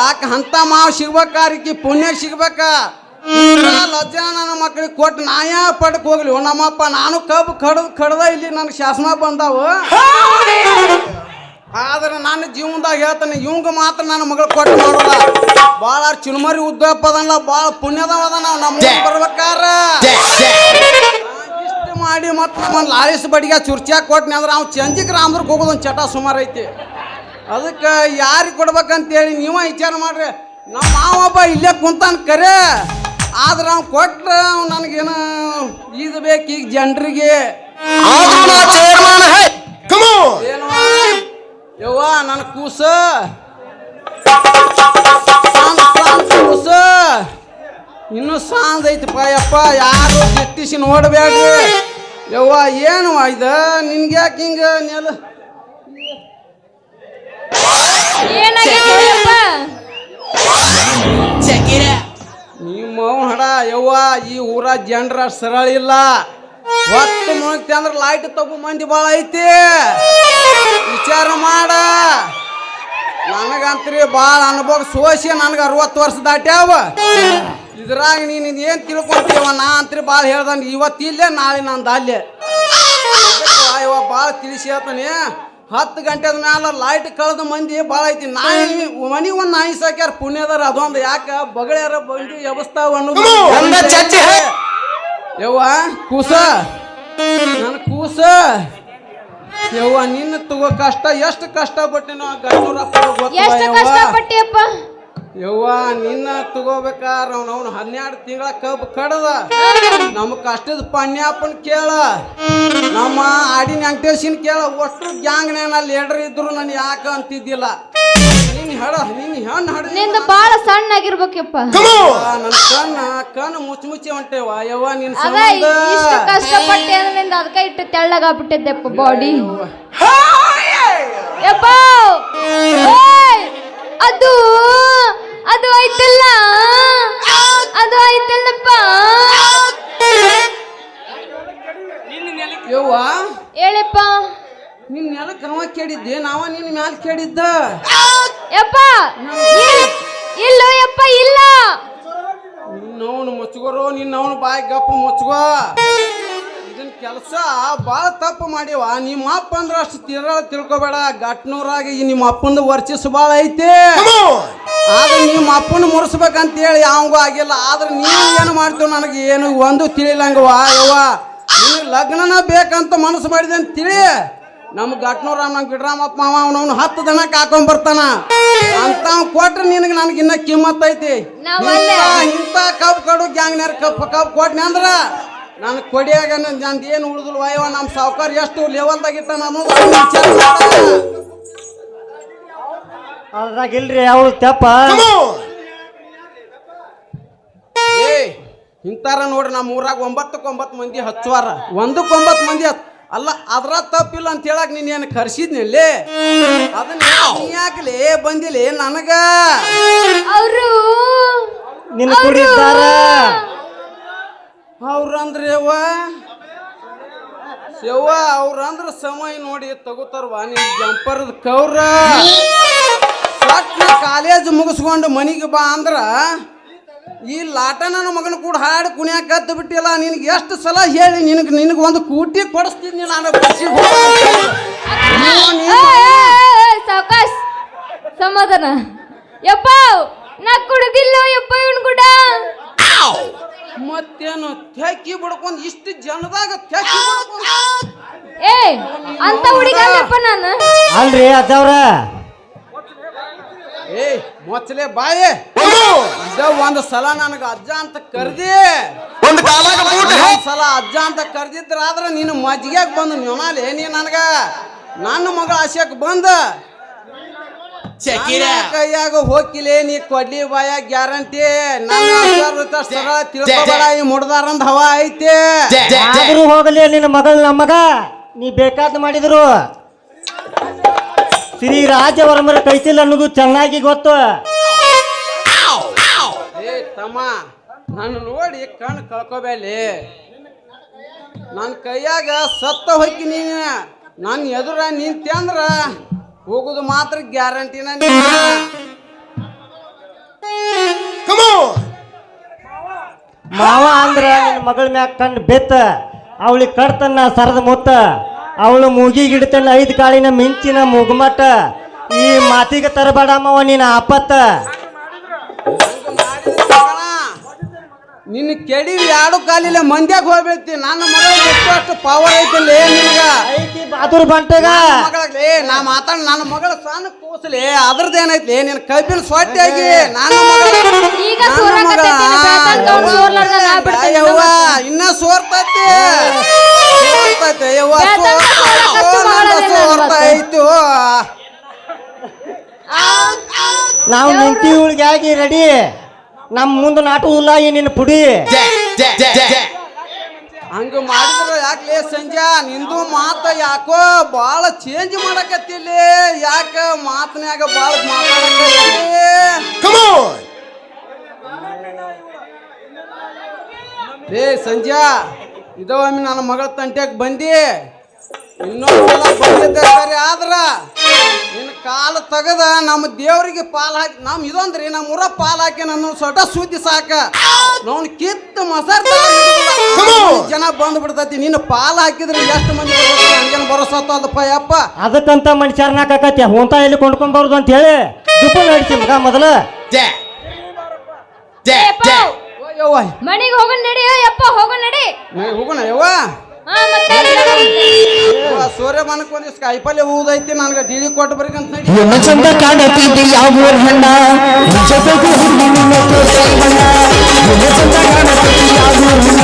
ಯಾಕೆ ಅಂತ ಮಾವ ಸಿಗ್ಬೇಕಾರಿಕಿ ಪುಣ್ಯ ಸಿಗ್ಬೇಕ. ಲಜ್ಜ ನನ್ನ ಮಕ್ಕಳಿಗೆ ಕೊಟ್ಟು ನಾಯ ಪಡಕ್ ಹೋಗ್ಲಿ ನಮ್ಮಪ್ಪ. ನಾನು ಕಬ್ಬು ಕಡ್ದ ಇಲ್ಲಿ ನನಗೆ ಶಾಸನ ಬಂದಾವು. ಆದ್ರೆ ನನ್ನ ಜೀವನದಾಗ ಹೇಳ್ತಾನೆ, ಇವಂಗ ಮಾತ್ರ ನನ್ನ ಮಗಳು ಕೊಟ್ಟು ಮಾಡೋಲ್ಲ. ಭಾಳ ಚುನ್ಮರಿ ಉದ್ದಪ್ಪದಲ್ಲ, ಭಾಳ ಪುಣ್ಯದವದ. ನಾವು ನಮ್ಮ ಬರ್ಬೇಕಾರ ಇಷ್ಟು ಮಾಡಿ ಮತ್ತೆ ನಮ್ಮ ಲಾರಿಸ್ ಬಡಿಗೆ ಚುರ್ಚಾಕ್ ಕೊಟ್ಟನೆ ಅಂದ್ರೆ ಅವ್ನು ಚಂಜಿಗೆ ರಾಮ್ದ್ರಕ್ಕೆ ಹೋಗೋದು ಒಂದು ಚಟ ಸುಮಾರು ಐತಿ. ಅದಕ್ಕೆ ಯಾರಿಗೆ ಕೊಡ್ಬೇಕಂತೇಳಿ ನೀವ ವಿಚಾರ ಮಾಡ್ರಿ. ನಮ್ಮ ಮಾವೊಬ್ಬ ಇಲ್ಲೇ ಕುಂತಾನ ಕರೆ, ಆದ್ರೆ ಅವ್ನು ಕೊಟ್ರೆ ಅವ್ನು ನನಗೇನು ಇದು ಬೇಕು ಈಗ ಜನರಿಗೆ. ಏನು ಯವ್ವ ನನ್ನ ಕೂಸ ಕೂಸ ಇನ್ನೂ ಸಾಂದ್ ಐತಪ್ಪ ಯಪ್ಪ. ಯಾರು ದಿಟ್ಟಿಸಿ ನೋಡಬೇಡ್ರಿ ಯವ್ವ. ಏನು ಇದು ನಿನ್ಗೆ ಯಾಕೆ ಹಿಂಗ ನೆಲ ನಿಮ್ಮ ಹಡ ಯವ್ವ. ಈ ಊರ ಜನರ ಸರಳ ಇಲ್ಲ. ಹೊತ್ತು ಮುಳುಗ್ತಿ ಅಂದ್ರೆ ಲೈಟ್ ತಗೋ ಮಂದಿ ಭಾಳ ಐತಿ. ವಿಚಾರ ಮಾಡ. ನನಗಂತ್ರಿ ಭಾಳ ಅನುಭವ ಸೋಸಿ ನನಗೆ 60 ವರ್ಷ ದಾಟ್ಯಾವ. ಇದ್ರಾಗ ನೀನು ಏನು ತಿಳ್ಕೊಂತೀವ. ನಾ ಅಂತ್ರಿ ಭಾಳ ಹೇಳ್ದಾನೆ, ಇವತ್ತು ಇಲ್ಲೇ ನಾಳೆ ನಂದು ಅಲ್ಲೇ. ಇವ ಭಾಳ ತಿಳಿಸಿ ಹೇಳ್ತಾನೆ. 10 ಗಂಟೆದ ಮ್ಯಾಲ ಲೈಟ್ ಕಳೆದ ಮಂದಿ ಭಾಳ ಐತಿ. ನಾಯಿ ಮನಿಗೆ ಒಂದು ನಾಯಿ ಸಾಕ್ಯಾರ ಪುಣ್ಯದಾರ. ಅದೊಂದು ಯಾಕೆ ಬಗಳ್ಯಾರ ಬಂದಿ ಎಬಸ್ತಾವ ಅನ್ನೋದು. ಯವ್ವ ಕೂಸ ನನ್ನ ಕೂಸ ಯವ್ವ, ನಿನ್ನ ತಗೋ ಕಷ್ಟ ಎಷ್ಟು ಕಷ್ಟಪಟ್ಟು ಯವ್ವ. ನಿನ್ನ ತಗೋಬೇಕಾರ ಅವ್ನು 12 ತಿಂಗಳ ಕಬ್ಬು ಕಡದ. ನಮ್ಮ ಕಷ್ಟದ ಪಣ್ಯಾಪನ್ ಕೇಳ, ನಮ್ಮ ಆಡಿನ ವೆಂಕಟೇಶನ್ ಕೇಳ. ಒಟ್ಟು ಗ್ಯಾಂಗ್ನೇನ ಲೀಡರ್ ಇದ್ರು ನಾನು ಯಾಕ ಅಂತಿದ್ದಿಲ್ಲ. ನಿನ್ನ ಹೆಣ್ಣು ಹಡ ನಿಂದ ಬಾಳ ಸಣ್ಣ ಆಗಿರ್ಬೇಕಪ್ಪ. ನನ್ನ ಕಣ್ಣು ಮುಚ್ಚಿ ಹೊಂಟೇವ ಯವ್ವ. ನಿನ್ ಇಷ್ಟು ಕಷ್ಟಪಟ್ಟೆ ಅಂದ್ರೆ ಅದಕ್ಕೆ ಇಟ್ಟು ತೆಳ್ಳಗಾಗ್ಬಿಟ್ಟಿದ್ದೆಪ್ಪ ಬಾಡಿ ಯಪ್ಪ. ಅದು ಅದು ಐತಲ್ಲ, ಅದು ಐತಲ್ಲಪ್ಪ. ಯವ್ವ ಹೇಳಪ್ಪ. ನಿನ್ ನೆಲಕ್ಕೆ ಅವ ಕೇಳಿದ್ದೆ, ನಾವ ನಿನ್ ಮ್ಯಾಲ ಕೇಳಿದ್ದ. ಯಪ್ಪ ಇಲ್ಲೋ ಯಪ್ಪ ಇಲ್ಲ. ನಿನ್ನವನು ಮುಚ್ಕೋರು, ನಿನ್ನವನು ಬಾಯಿ ಗಪ್ಪ ಮುಚ್ಕೋ. ಇದನ್ ಕೆಲಸ ಭಾಳ ತಪ್ಪು ಮಾಡಿವ. ನಿಮ್ಮ ಅಪ್ಪ ಅಂದ್ರೆ ಅಷ್ಟು ತಿಳ್ಕೊಬೇಡ. ಗಟ್ನೂರಾಗ ಈ ನಿಮ್ಮ ಅಪ್ಪಂದು ವರ್ಚಸ್ ಭಾಳ ಐತಿ. ಆದ್ರೆ ನಿಮ್ಮ ಅಪ್ಪನ ಮುರಿಸ್ಬೇಕಂತೇಳಿ ಯಾವಂಗೂ ಆಗಿಲ್ಲ. ಆದ್ರೆ ನೀವು ಏನು ಮಾಡ್ತೀವಿ ನನಗೆ ಏನು ಒಂದು ತಿಳಿಲಂಗವ ಯವ್ವ. ನಿನಗೆ ಲಗ್ನನ ಬೇಕಂತ ಮನಸ್ಸು ಮಾಡಿದೆ ಅಂತ ತಿಳಿ. ನಮ್ಮ ಗಟ್ನೂರ ನಮ್ಮ ಗಿಡ್ರಾಮಪ್ಪ ಮಾವ ಅವನವನು 10 ದನ ಕಾಕೊಂಡ್ ಬರ್ತಾನ ಅಂತ ಕೊಟ್ರೆ ನಿನಗೆ ನನಗಿನ್ನ ಕಿಮ್ಮತ್ ಐತಿ. ಇಂಥ ಕಬ್ಬು ಕಡು ಗ್ಯಾಂಗ್ನಾರ ಕಬ್ಬು ಕೊಟ್ನಿ ಅಂದ್ರ ನಾನು ಕೊಡಿಯಾಗ ನಂದು ಏನು ಉಳಿದಲ್ ವಯವ. ನಮ್ಮ ಸಾವುಕಾರ ಎಷ್ಟು ಲೆವೆಲ್ದಾಗಿಟ್ಟ ನಾನು ಅದ್ರಾಗ ಇಲ್ರಿ ಅವಳು ತೆಪ್ಪ. ಇಂತಾರ ನೋಡ್ರಿ ನಮ್ಮ ಊರಾಗ 9 ಮಂದಿ ಹಚ್ಚುವಾರ. 9 ಮಂದಿ ಅಲ್ಲ ಅದ್ರ ತಪ್ಪಿಲ್ಲ ಅಂತ ಹೇಳಕ್ ನೀನ್ ಏನು ಕರ್ಸಿದ್ನಲ್ಲಿ. ಅದನ್ನ ಯಾಕಲೇ ಬಂದಿಲ್ಲ ನನಗ. ಅವರು ನಿನ್ನ ಕುಡಿದಾರ ಅವ್ರಂದ್ರೆ ಯವ್ವ ಅವ್ರಂದ್ರ ಸಮಯ ನೋಡಿ ತಗೋತಾರವ ನೀನ್ ಜಂಪರ್ದ ಕವ್ರ ಸಟ್ನ ಕಾಲೇಜ್ ಮುಗಿಸ್ಕೊಂಡು ಮನಿಗೆ ಬಾ ಅಂದ್ರ ಈ ಲಾಟ ನನ್ನ ಮಗನ ಕೂಡ ಹಾಡು ಕುಣಿಯಾಕ ಕತ್ತು ಬಿಟ್ಟಿಲ್ಲ ನಿನಗೆ ಎಷ್ಟು ಸಲ ಹೇಳಿ ನಿನಗೆ ಒಂದು ಕೂಟಿ ಕೊಡಿಸ್ತಿದ್ನಿ ನಾನು ಬಸ್ಸಿಗೆ ಸಾವಕಾಶ್ ಸಮಾಧಾನ. ಯಪ್ಪ ನಾ ಕುಡ್ದಿಲ್ಲ ಯಪ್ಪ ಇವನ್ ಕೂಡ. ಮತ್ತೇನು ತೆಕ್ಕಿ ಬಿಡ್ಕೊಂಡ್ ಇಷ್ಟು ಜನದಾಗ ತೆಕ್ಕಿ ಬಿಡ್ಕೊಂಡ್ ಏ ಅಂತ ಹುಡುಗಲ್ಲಪ್ಪ ನಾನು. ಅಲ್ರಿ ಅಜ್ಜವ್ರ ಏ ಮೊಚ್ಚಲೆ ಬಾಯೇ ಇದ ಒಂದು ಸಲ ನನಗ ಅಜ್ಜ ಅಂತ ಕರ್ದಿ ಒಂದ್ ಸಲ ಅಜ್ಜ ಅಂತ ಕರ್ದಿದ್ರ ಆದ್ರ ನೀನು ಮಜ್ಜಿಗೆ ಬಂದು ನೊನಾಲೆ ನೀ ನನಗ ನನ್ನ ಮಗಳ ಆಶೆಕ್ ಬಂದ ಕೈಯಾಗ ಹೋಗಿಲೆ ನೀ ಕೊಡ್ಲಿ ಬಾಯ ಗ್ಯಾರಂಟಿ ನನ್ನ ಸರಳ ತಿಳ್ಕೊಬೇಡ ಈ ಮುಡ್ದಾರಂದ ಹವಾ ಐತೆ. ಆದ್ರೂ ಹೋಗಲಿ ನಿನ್ನ ಮಗಳ ನಮ್ಮಗ ನೀ ಬೇಕಾದ್ ಮಾಡಿದ್ರು ಶ್ರೀ ರಾಜವರ್ಮರ ಕೈಸಿಲ್ಲ ಅನ್ನೋದು ಚೆನ್ನಾಗಿ ಗೊತ್ತು. ಏ ತಮ್ಮ ನನ್ನ ನೋಡಿ ಕಣ್ಣು ಕಳ್ಕೊಬೇಲಿ. ನನ್ನ ಕೈಯಾಗ ಸತ್ತ ಹೋಗಿ ನೀನು ನನ್ನ ಎದುರ ನಿಂತೆ ಅಂದ್ರ ಹೋಗುದು ಮಾತ್ರ ಗ್ಯಾರಂಟಿನ. ಮಾವ ಅಂದ್ರ ನಿನ್ನ ಮಗಳ ಮ್ಯಾಗ ಕಣ್ಣು ಬೆತ್ತ ಅವಳಿಗೆ ಕಡ್ತನ್ನ ಸರದ ಮುತ್ತ ಅವಳು ಮೂಗಿಗಿಡ್ತನ್ನ 5 ಕಾಳಿನ ಮಿಂಚಿನ ಮುಗುಮಟ್ಟ ಈ ಮಾತಿಗೆ ತರಬೇಡಮ್ಮವ ನೀನ ಆಪತ್ತ. ನಿನ್ನ ಕೆಡಿ 2 ಕಾಲಿಲ್ಲ ಮಂದ್ಯಾಗ ಹೋಗ್ಬೇಕು. ನನ್ನ ಮಗಳ ಎಷ್ಟು ಪವರ್ ಐತಲ್ಲ ನಿನಗ ಐತಿ ಬಹಾದೂರ್ ಬಂಟಗ ಮಗಳೇ ನಾ ಮಾತಾಡ ನನ್ನ ಮಗಳ ಸಣ್ಣ ಕೂಸಲಿ ಅದ್ರದ್ದೇನೈತಿ ನಿನ್ನ ಕಬ್ಬಿನ ಸೊಟ್ಟಾಗಿ ನನ್ನ ಈಗ ಸೋರಾಕತ್ತೈತಿ, ಇನ್ನು ಬೇಕಂತ ಅವ್ನ್ ಸೋರ್ಲಾರ್ದ ನಾ ಬಿಡ್ತೀನಿ ಯವ್ವ ಇನ್ನ ಸೋರ್ತೈತಿ ಯವ್ವ ಸೋರ್ತಾಯ್ತು. ನಾವು ನಿಂತಿ ಉಳ್ಗೆ ಆಗಿ ರೆಡಿ ನಮ್ಮ ಮುಂದೆ ನಾಟುವುದಿಲ್ಲ ಈ ನಿನ್ನ ಪುಡಿ. ಹಂಗ ಮಾಡಿದ್ರ ಯಾಕಲೇ ಸಂಜಾ ನಿಂದು ಮಾತ ಯಾಕೋ ಬಾಳ ಚೇಂಜ್ ಮಾಡಕತ್ತಿಲ್ಲಿ ಯಾಕ ಮಾತನ್ಯಾಗ ಬಾಳ ಮಾತಾಡಕತ್ತಿ. ಏ ಸಂಜಾ ಇದೊಮ್ಮೆ ನನ್ನ ಮಗಳ ತಂಟ್ಯಾಗ ಬಂದಿ ಇನ್ನೊಂದ್ಸಲ ಬಂದಿದ್ದಾರೆ ಆದ್ರ ನಿನ್ನ ಕಾಲು ತೆಗದ ನಮ್ಮ ದೇವರಿಗೆ ಪಾಲ್ ಹಾಕಿ ನಮ್ ಇದೊಂದ್ರಿ ನಮ್ಮ ಊರ ಪಾಲ್ ಹಾಕಿ ನನ್ನ ಸೊಟ ಸುದ್ದಿ ಸಾಕ ನೋನ್ ಕಿತ್ತು ಮಸಾರ್ ಜನ ಬಂದ್ ಬಿಡ್ತೈತಿ. ನಿನ್ನ ಪಾಲ್ ಹಾಕಿದ್ರೆ ಎಷ್ಟು ಮಂದಿ ಹಂಗೇನು ಬರೋಸತ್ತ ಅದಪ್ಪ ಯಪ್ಪ. ಅದಕ್ಕಂತ ಮನುಷ್ಯರ್ನಾಕತಿ ಹೊಂತ ಎಲ್ಲಿ ಕೊಂಡ್ಕೊಂಡ್ ಬರುದು ಅಂತ ಹೇಳಿ ದುಪ್ಪ ನಡಿಸಿ ಮಗ ಮೊದಲ ಮನಿಗೆ ಹೋಗೋಣ ನಡಿ ಯಪ್ಪ ಹೋಗೋಣ ನಡಿ ಹೋಗೋಣ ಯವ್ವ. ಸೂರ್ಯಮಾನಕ್ಕೆ ಒಂದಿಷ್ಟು ಕಾಯಿಪಲ್ಲೆ ಹೂದೈತಿ ನನಗೆ ಡಿಳಿ ಕೊಟ್ಟು ಬರ್ಕಂತ ನಡಿ. ಏನು ಚಂದ ಕಾಣತಿದ್ದಿ ಯಾವ ಹಣ್ಣ ಜೊತೆಗೆ ಹುಡುಗಿ ನಿನ್ನ ತೋಟೈ ಬಣ್ಣ. ಏನು ಚಂದ ಕಾಣತಿದ್ದಿ ಯಾವ ಹಣ್ಣ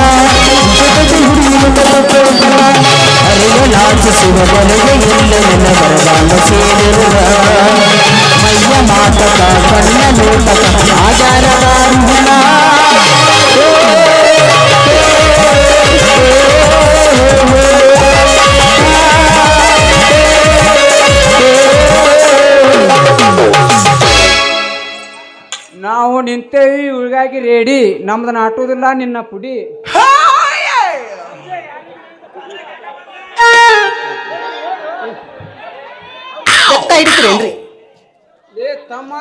ಜೊತೆಗೆ ಹುಡುಗಿ ನಿನ್ನ ತೋಟೈ ಬಣ್ಣ. ಅರೆಯ ನಾಚಿಸುವ ಬಲೆಗೆ ಎಲ್ಲ ನನ್ನ ಬರಗಾಲ ಸೇರಿರುವ ಮೈಯ ಮಾತಕ ಕಣ್ಣ ನೋಟಕ ಆಧಾರವಾರುಣ. ನಾವು ನಿಂತೇವಿ ಉಳ್ಗಾಗಿ ರೆಡಿ ನಮ್ದು ನಾಟುವುದಿಲ್ಲ ನಿನ್ನ ಪುಡಿ. ಏ ತಮ್ಮ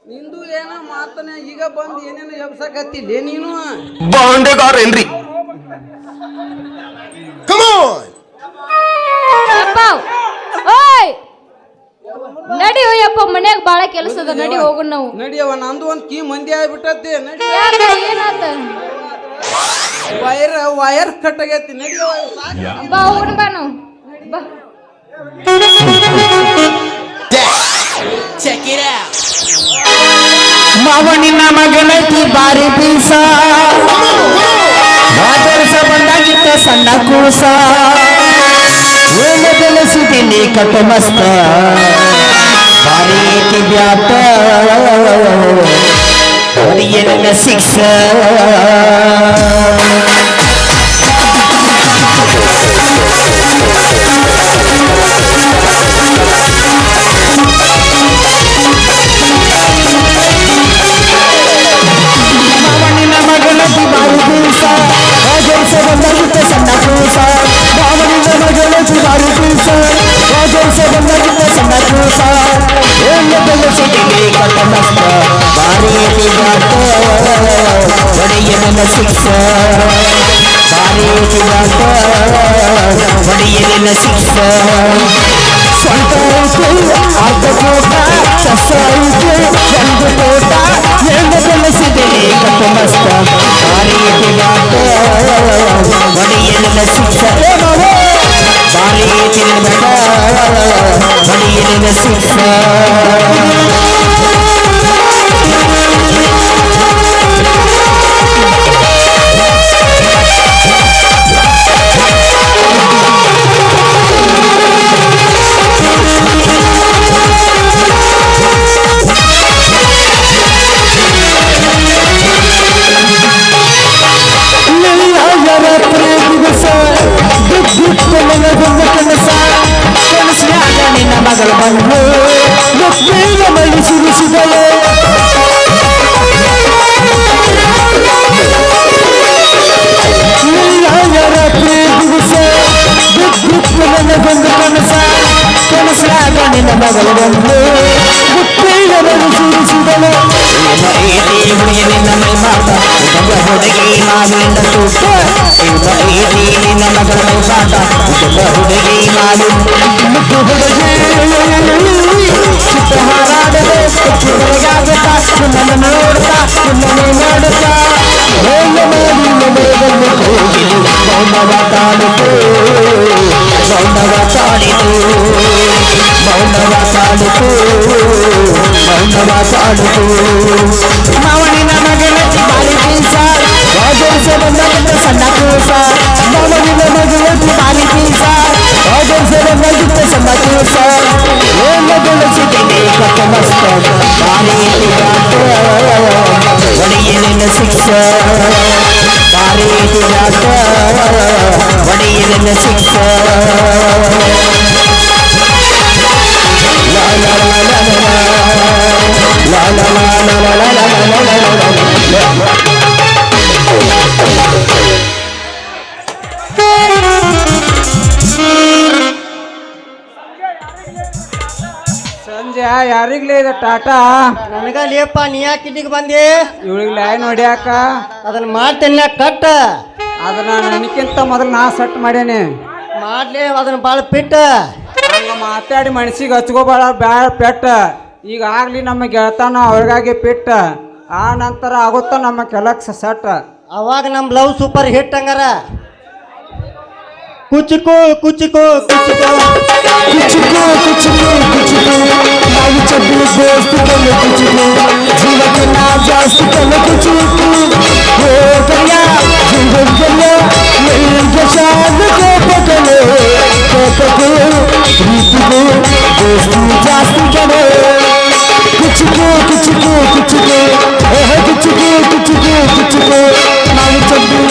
ನಿಂದು ಏನ ಮಾತನೆ ಈಗ ಬಂದು ಏನೇನು ಎಬ್ಸಕತ್ತಿಲ್ಲ ನೀನು ಬಾಂಡೆಗಾರೇನ್ರಿ ಯಪ್ಪ ಓಯ್ ನಡಿ ಯಪ್ಪ ಮನ್ಯಾಗ ಬಾಳ ಕೆಲಸ ಅದ ನಡಿ ಹೋಗೋಣ ನಾವು. ನಡಿಯವ ನಂದು ಒಂದು ಕೀ ಮಂದಿ ಆಗ್ಬಿಟ್ಟತಿ. ನಡಿ ಯಾಕೆ ಏನಾತ ವಯರ್ ಕಟ್ ಆಗೈತಿ. ನಡಿಯವ ಬಾ ಹೋಗೋಣ ಬಾ ನಾವು ಬಾ. ಮಾವನಿನ ಮಗನೈತಿ ಬಾರಿ ಬೀಸ ಆದರ್ಶ ಬಂದಾಗಿತ್ತ ಸಣ್ಣ ಕೂಸ ಏನು ಬೆಳೆಸಿದ್ದೀನಿ ಕಟ್ಟ ಮಸ್ತ ಬಾರಿ ಐತಿ ಬ್ಯಾತ ನನ್ನ ಸಿಕ್ಸ. ಮಾವನಿನ ಮಗನೈತಿ ಬಾರಿ ಬೀಸ ಮಸ್ತ ಬಾರಿ ಐತಿ ಗಾಟ ಒಡೆಯಲಿನ ಸಿಕ್ಸ ಬಾರಿ ಐತಿ ಗಾಟ ಒಡೆಯಲಿನ ಸಿಕ್ಸ ಸ್ವಂತ ಐತಿ ಅರ್ಧ ಕೋಟ ಕಸ ಐತಿ ಒಂದು ಕೋಟ ಎಂದು ಬೆಳೆಸಿದೆ ಕಟ್ಟು ಮಸ್ತ ಬಾರಿ ಐತಿ ಗಾಟ ಒಡೆಯಲಿನ ಸಿಕ್ಸ ಬಾರಿ ಐತಿ ಬೇಡ ಒಡೆಯಲಿನ ಸಿಕ್ಸ ನಿನ್ನ ಮಗಳು ಬಂದು ಲಕ್ಷ್ಮೀನ ಮಳಿ ಸುರಿಸಿದಳು ನನಗೊಂದು ಕನಸಾಗ ನಿನ್ನ ಮಗಳು ಬಂದು ಲಕ್ಷ್ಮೀನ ಮಳಿ ಸುರಿಸಿದಳು ನಿನ್ನ ಮೈ ಮಾತ ಹುಡುಗಿ ಮಾವಿನ ತೂಟ ನಿನ್ನ ಮಗಳ ಮೈ ಮಾತ ಹುಡುಗಿ ಮಾವಿನ ಚಿತ್ರ ಹಾರಾಡದೆ ನನ್ನ ನೋಡ್ತಾ ನನ್ನ ನೋಡುತ್ತಾ ಮೌನವ ತಾಳಿತು ಮೌನವ ತಾಳಿತು ಮೌನವ ತಾಳಿತು ಮೌನವ ತಾಳಿತು ಮಾವನಿನ ಮಗನತಿ ಬಾರಿ ಪೀಸ ರಾಜರ್ಸ ಬಂದ ಸಣ್ಣ ಕೂಸ ಮಾವನಿನ ಮಗನತಿ ಬಾರಿ ಪೀಸ ರಾಜರ್ಸ ಬಂದ ಸಣ್ಣ ಕೂಸ ಏನು ಬೆಳೆಸಿದೆ ಕಟ್ಟ ಮಸ್ತ ಬಾರಿ ಒಡೆಯಲಿನ ಶಿಕ್ಷ ಬಾರಿ ಒಡೆಯಲಿನ ಶಿಕ್ಷ la la la la la la la la la la ಸಂಜೆ ಯಾರಿಗ್ಲೇ ಇದೆ ಟಾಟಾ ನನಗ ಲೇಪ ನೀ ಯಾಕೆ ಇಲ್ಲಿಗೆ ಬಂದಿ ಇವಳಿಗೆ ಲೈನ್ ಹೊಡ್ಯಾಕ ಅದನ್ನ ಮಾಡ್ತೇನೆ ಕಟ್ಟ ಅದನ್ನ ನನಗಿಂತ ಮೊದಲು ನಾ ಸೆಟ್ ಮಾಡೇನಿ ಮಾಡ್ಲಿ ಅದನ್ನ ಭಾಳ ಪಿಟ್ಟ ಹಂಗ ಮಾತಾಡಿ ಮನ್ಸಿಗೆ ಹಚ್ಕೋಬೇಡ ಬ್ಯಾಡ ಪೆಟ್ಟ ಈಗ ಆಗ್ಲಿ ನಮ್ಮ ಗೆಳತಾನ ಅವ್ರಿಗಾಗಿ ಪಿಟ್ಟ ಆ ನಂತರ ಆಗುತ್ತ ನಮ್ಮ ಕೆಲಸ ಸೆಟ್ ಅವಾಗ ನಮ್ಮ ಲವ್ ಸೂಪರ್ ಹಿಟ್ ಹಂಗಾರ ಕುಚುಕು ಕುಚುಕು ಕುಚುಕು ಕುಚುಕು ಕುಚುಕು ಕುಚುಕು ನಾವು ಚಡ್ಡಿ ದೋಸ್ತು ಕಲ್ಲು ಕುಚುಕು ಜೀವಕ್ಕೆ ನಾ ಜಾಸ್ತಿ ಕಲ್ಲು ಕುಚುಕು ಓ ಕರಿಯ ಜೀವಕ್ಕಲ್ಲ ಎಲ್ಲಿಗೆ ಶಾದ ಕೋಪಕಲು ಕೋಪಕು ಪ್ರೀತಿಗೂ ದೋಸ್ತು ಜಾಸ್ತಿ ಕಡೆ ಕುಚುಕು ಕುಚುಕು ಕುಚುಕು ಕುಚುಕು ಕುಚುಕು ಕುಚುಕು ನಾವು ಚಡ್ಡಿ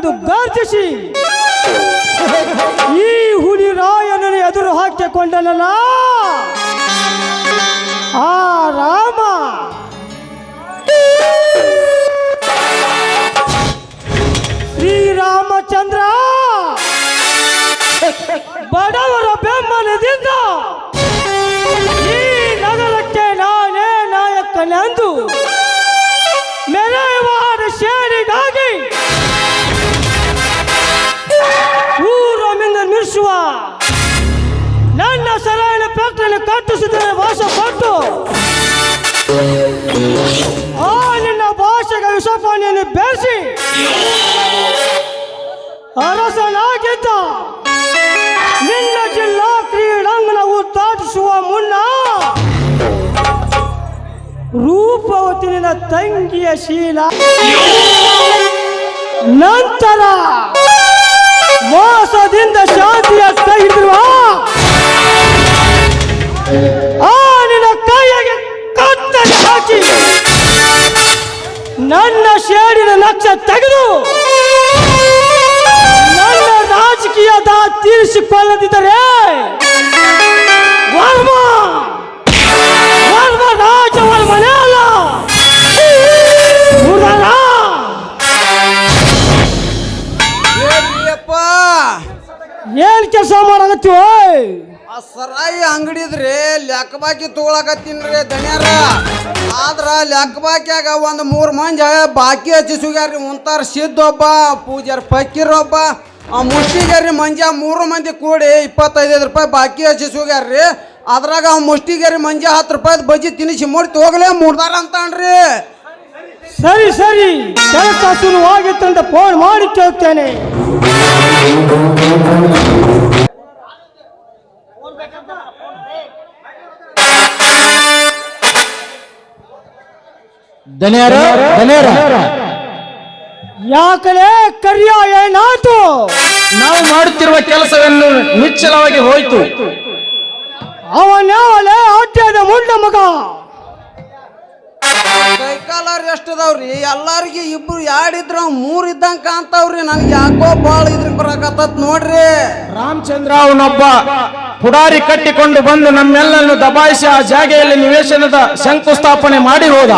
ಎಂದು ಗರ್ಜಿಸಿ ಈ ಹುಲಿ ರಾಯನನ್ನು ಎದುರು ಹಾಕಿಕೊಂಡನಲ್ಲ ಆ ರಾಮ. ಶ್ರೀರಾಮಚಂದ್ರ ಬಡವರ ಬೆಂಬಲದಿಂದ ಈ ನಗರಕ್ಕೆ ನಾನೇ ನಾಯಕನೆಂದು ಮೆರೆಯುವಾಡ ಶೇರಿಗಾಗಿ ಊರಮಿಂದ ನಿಲ್ಲಿಸುವ ನನ್ನ ಸರಾಯಣ ಫ್ಯಾಕ್ಟರಿಯನ್ನು ಕಟ್ಟಿಸಿದರೆ ಭಾಷೆ ಕೊಟ್ಟು ಆ ನಿನ್ನ ಭಾಷೆಗೆ ವಿಷಪಾನಿಯನ್ನು ಬೆರೆಸಿ ಅರಸನಾಗಿದ್ದ ನಿನ್ನ ಜಿಲ್ಲಾ ಕ್ರೀಡಾಂಗಣ ಉದ್ಘಾಟಿಸುವ ಮುನ್ನ ರೂಪವತಿ ನಿನ್ನ ತಂಗಿಯ ಶೀಲ, ನಂತರ ಮೋಸದಿಂದ ಶಾಂತಿಯ ಕೈ ಹಿಡಿಯುವ ಆ ನಿನ್ನ ಕೈಗೆ ಕತ್ತರಿ ಹಾಕಿ ನನ್ನ ಶೇಡಿನ ನಕ್ಷ ತೆಗೆದು ನನ್ನ ರಾಜಕೀಯದ ತೀರಿಸಿಕೊಳ್ಳದಿದ್ದರೆ ವರ್ಮ ವರ್ಮ ರಾಜವರ್ಮನೇ ಅಲ್ಲ ಏನ್ ಕೆಲಸ ಮಾಡಕತ್ತೀವ? ಆ ಸರಾಯಿ ಅಂಗಡಿ ಇದ್ರಿ ಲೆಕ್ಕ ಬಾಕಿ ತಗೊಳಕತ್ತೀನ್ರಿ ದಣ್ಯಾರ. ಆದ್ರ ಲೆಕ್ಕ ಬಾಕಿಯಾಗ ಒಂದು 3 ಮಂದಿ ಬಾಕಿ ಹಚ್ಚಿ ಸುಗ್ಯಾರ್ರಿ. ಮುಂತಾರ ಸಿದ್ದೊಬ್ಬ, ಪೂಜಾರಿ ಫಕೀರೊಬ್ಬ, ಮುಷ್ಟಿಗೇರಿ ಮಂಜ 3 ಮಂದಿ ಕೂಡಿ 25 ರೂಪಾಯಿ ಬಾಕಿ ಹಚ್ಚಿ ಸುಗ್ಯಾರ್ರಿ. ಅದ್ರಾಗ ಮುಷ್ಟಿಗೇರಿ ಮಂಜ 10 ರೂಪಾಯಿ ಬಜ್ಜಿ ತಿನ್ನಿಸಿ ಮೂಡ್ತಿ ಹೋಗ್ಲೇ ಮೂಡ್ದಾರ ಅಂತನ್ರಿ. ಸರಿ ಸರಿ, ಕೆಲಸ ಶುರುವಾಗಿತ್ತಂತ ಫೋನ್ ಮಾಡಿ ಕೇಳ್ತೇನೆ. ಯಾಕಲೇ ಕರಿಯ ಏನಾಯ್ತು? ನಾವು ಮಾಡುತ್ತಿರುವ ಕೆಲಸವನ್ನು ನಿಚ್ಚಲವಾಗಿ ಹೋಯಿತು. ಅವನ್ಯಾವಲೇ ಅಡ್ಡದ ಮುಂಡ ಮಗ. ಕೈಕಾಲರ್ ಎಷ್ಟದವ್ರಿ? ಎಲ್ಲಾರ್ಗಿ 2 2 3 ಇದ್ದಂಗ ಕಾಣ್ತಾವ್ರಿ. ನನ್ಗೆ ಯಾಕೋ ಬಾಳ ಇದ್ರ ಬರಾಕತ್ತ ನೋಡ್ರಿ. ರಾಮಚಂದ್ರ ಅವನೊಬ್ಬ ಪುಡಾರಿ ಕಟ್ಟಿಕೊಂಡು ಬಂದು ನಮ್ಮೆಲ್ಲನ್ನು ದಬಾಯಿಸಿ ಆ ಜಾಗೆಯಲ್ಲಿ ನಿವೇಶನದ ಶಂಕುಸ್ಥಾಪನೆ ಮಾಡಿ ಹೋದ.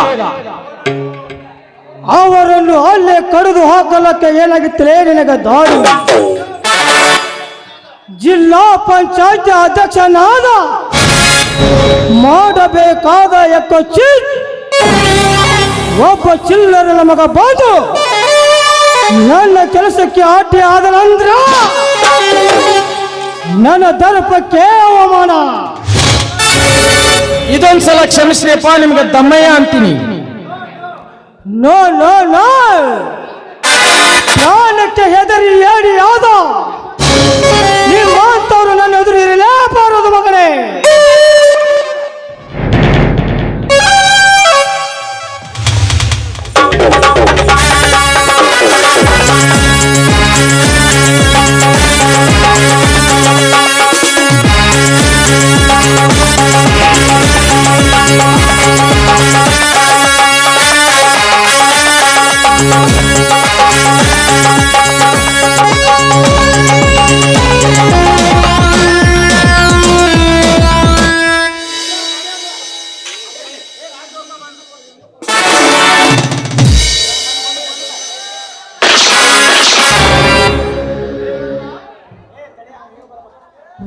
ಅವರನ್ನು ಅಲ್ಲೇ ಕಡಿದು ಹಾಕಲಕ್ಕೆ ಏನಾಗಿತ್ತಲೇ ನಿನಗೆ ದಾರಿ? ಜಿಲ್ಲಾ ಪಂಚಾಯತ್ ಅಧ್ಯಕ್ಷನಾದ ಮಾಡಬೇಕಾದ ಒಬ್ಬ ಚಿಲ್ಲರ ನಮಗ ಬಂದು ನನ್ನ ಕೆಲಸಕ್ಕೆ ಅಡ್ಡಿ ಆದರಂದ್ರ ನನ್ನ ದರ್ಪಕ್ಕೆ ಅವಮಾನ. ಇದೊಂದ್ಸಲ ಕ್ಷಮಿಸ್ರಿಯಪ್ಪ, ನಿಮ್ಗೆ ದಮ್ಮಯ್ಯ ಅಂತೀನಿ. ನೋ ನೋ ನೋ, ಪ್ರಾಣಕ್ಕೆ ಹೆದರಿ ಏಡಿ ಯಾವ್ದ ನಿಮ್ಮಂತವ್ರು ನನ್ನ ಎದುರು ಇರಲೇಬಾರದು ಮಗನೇ.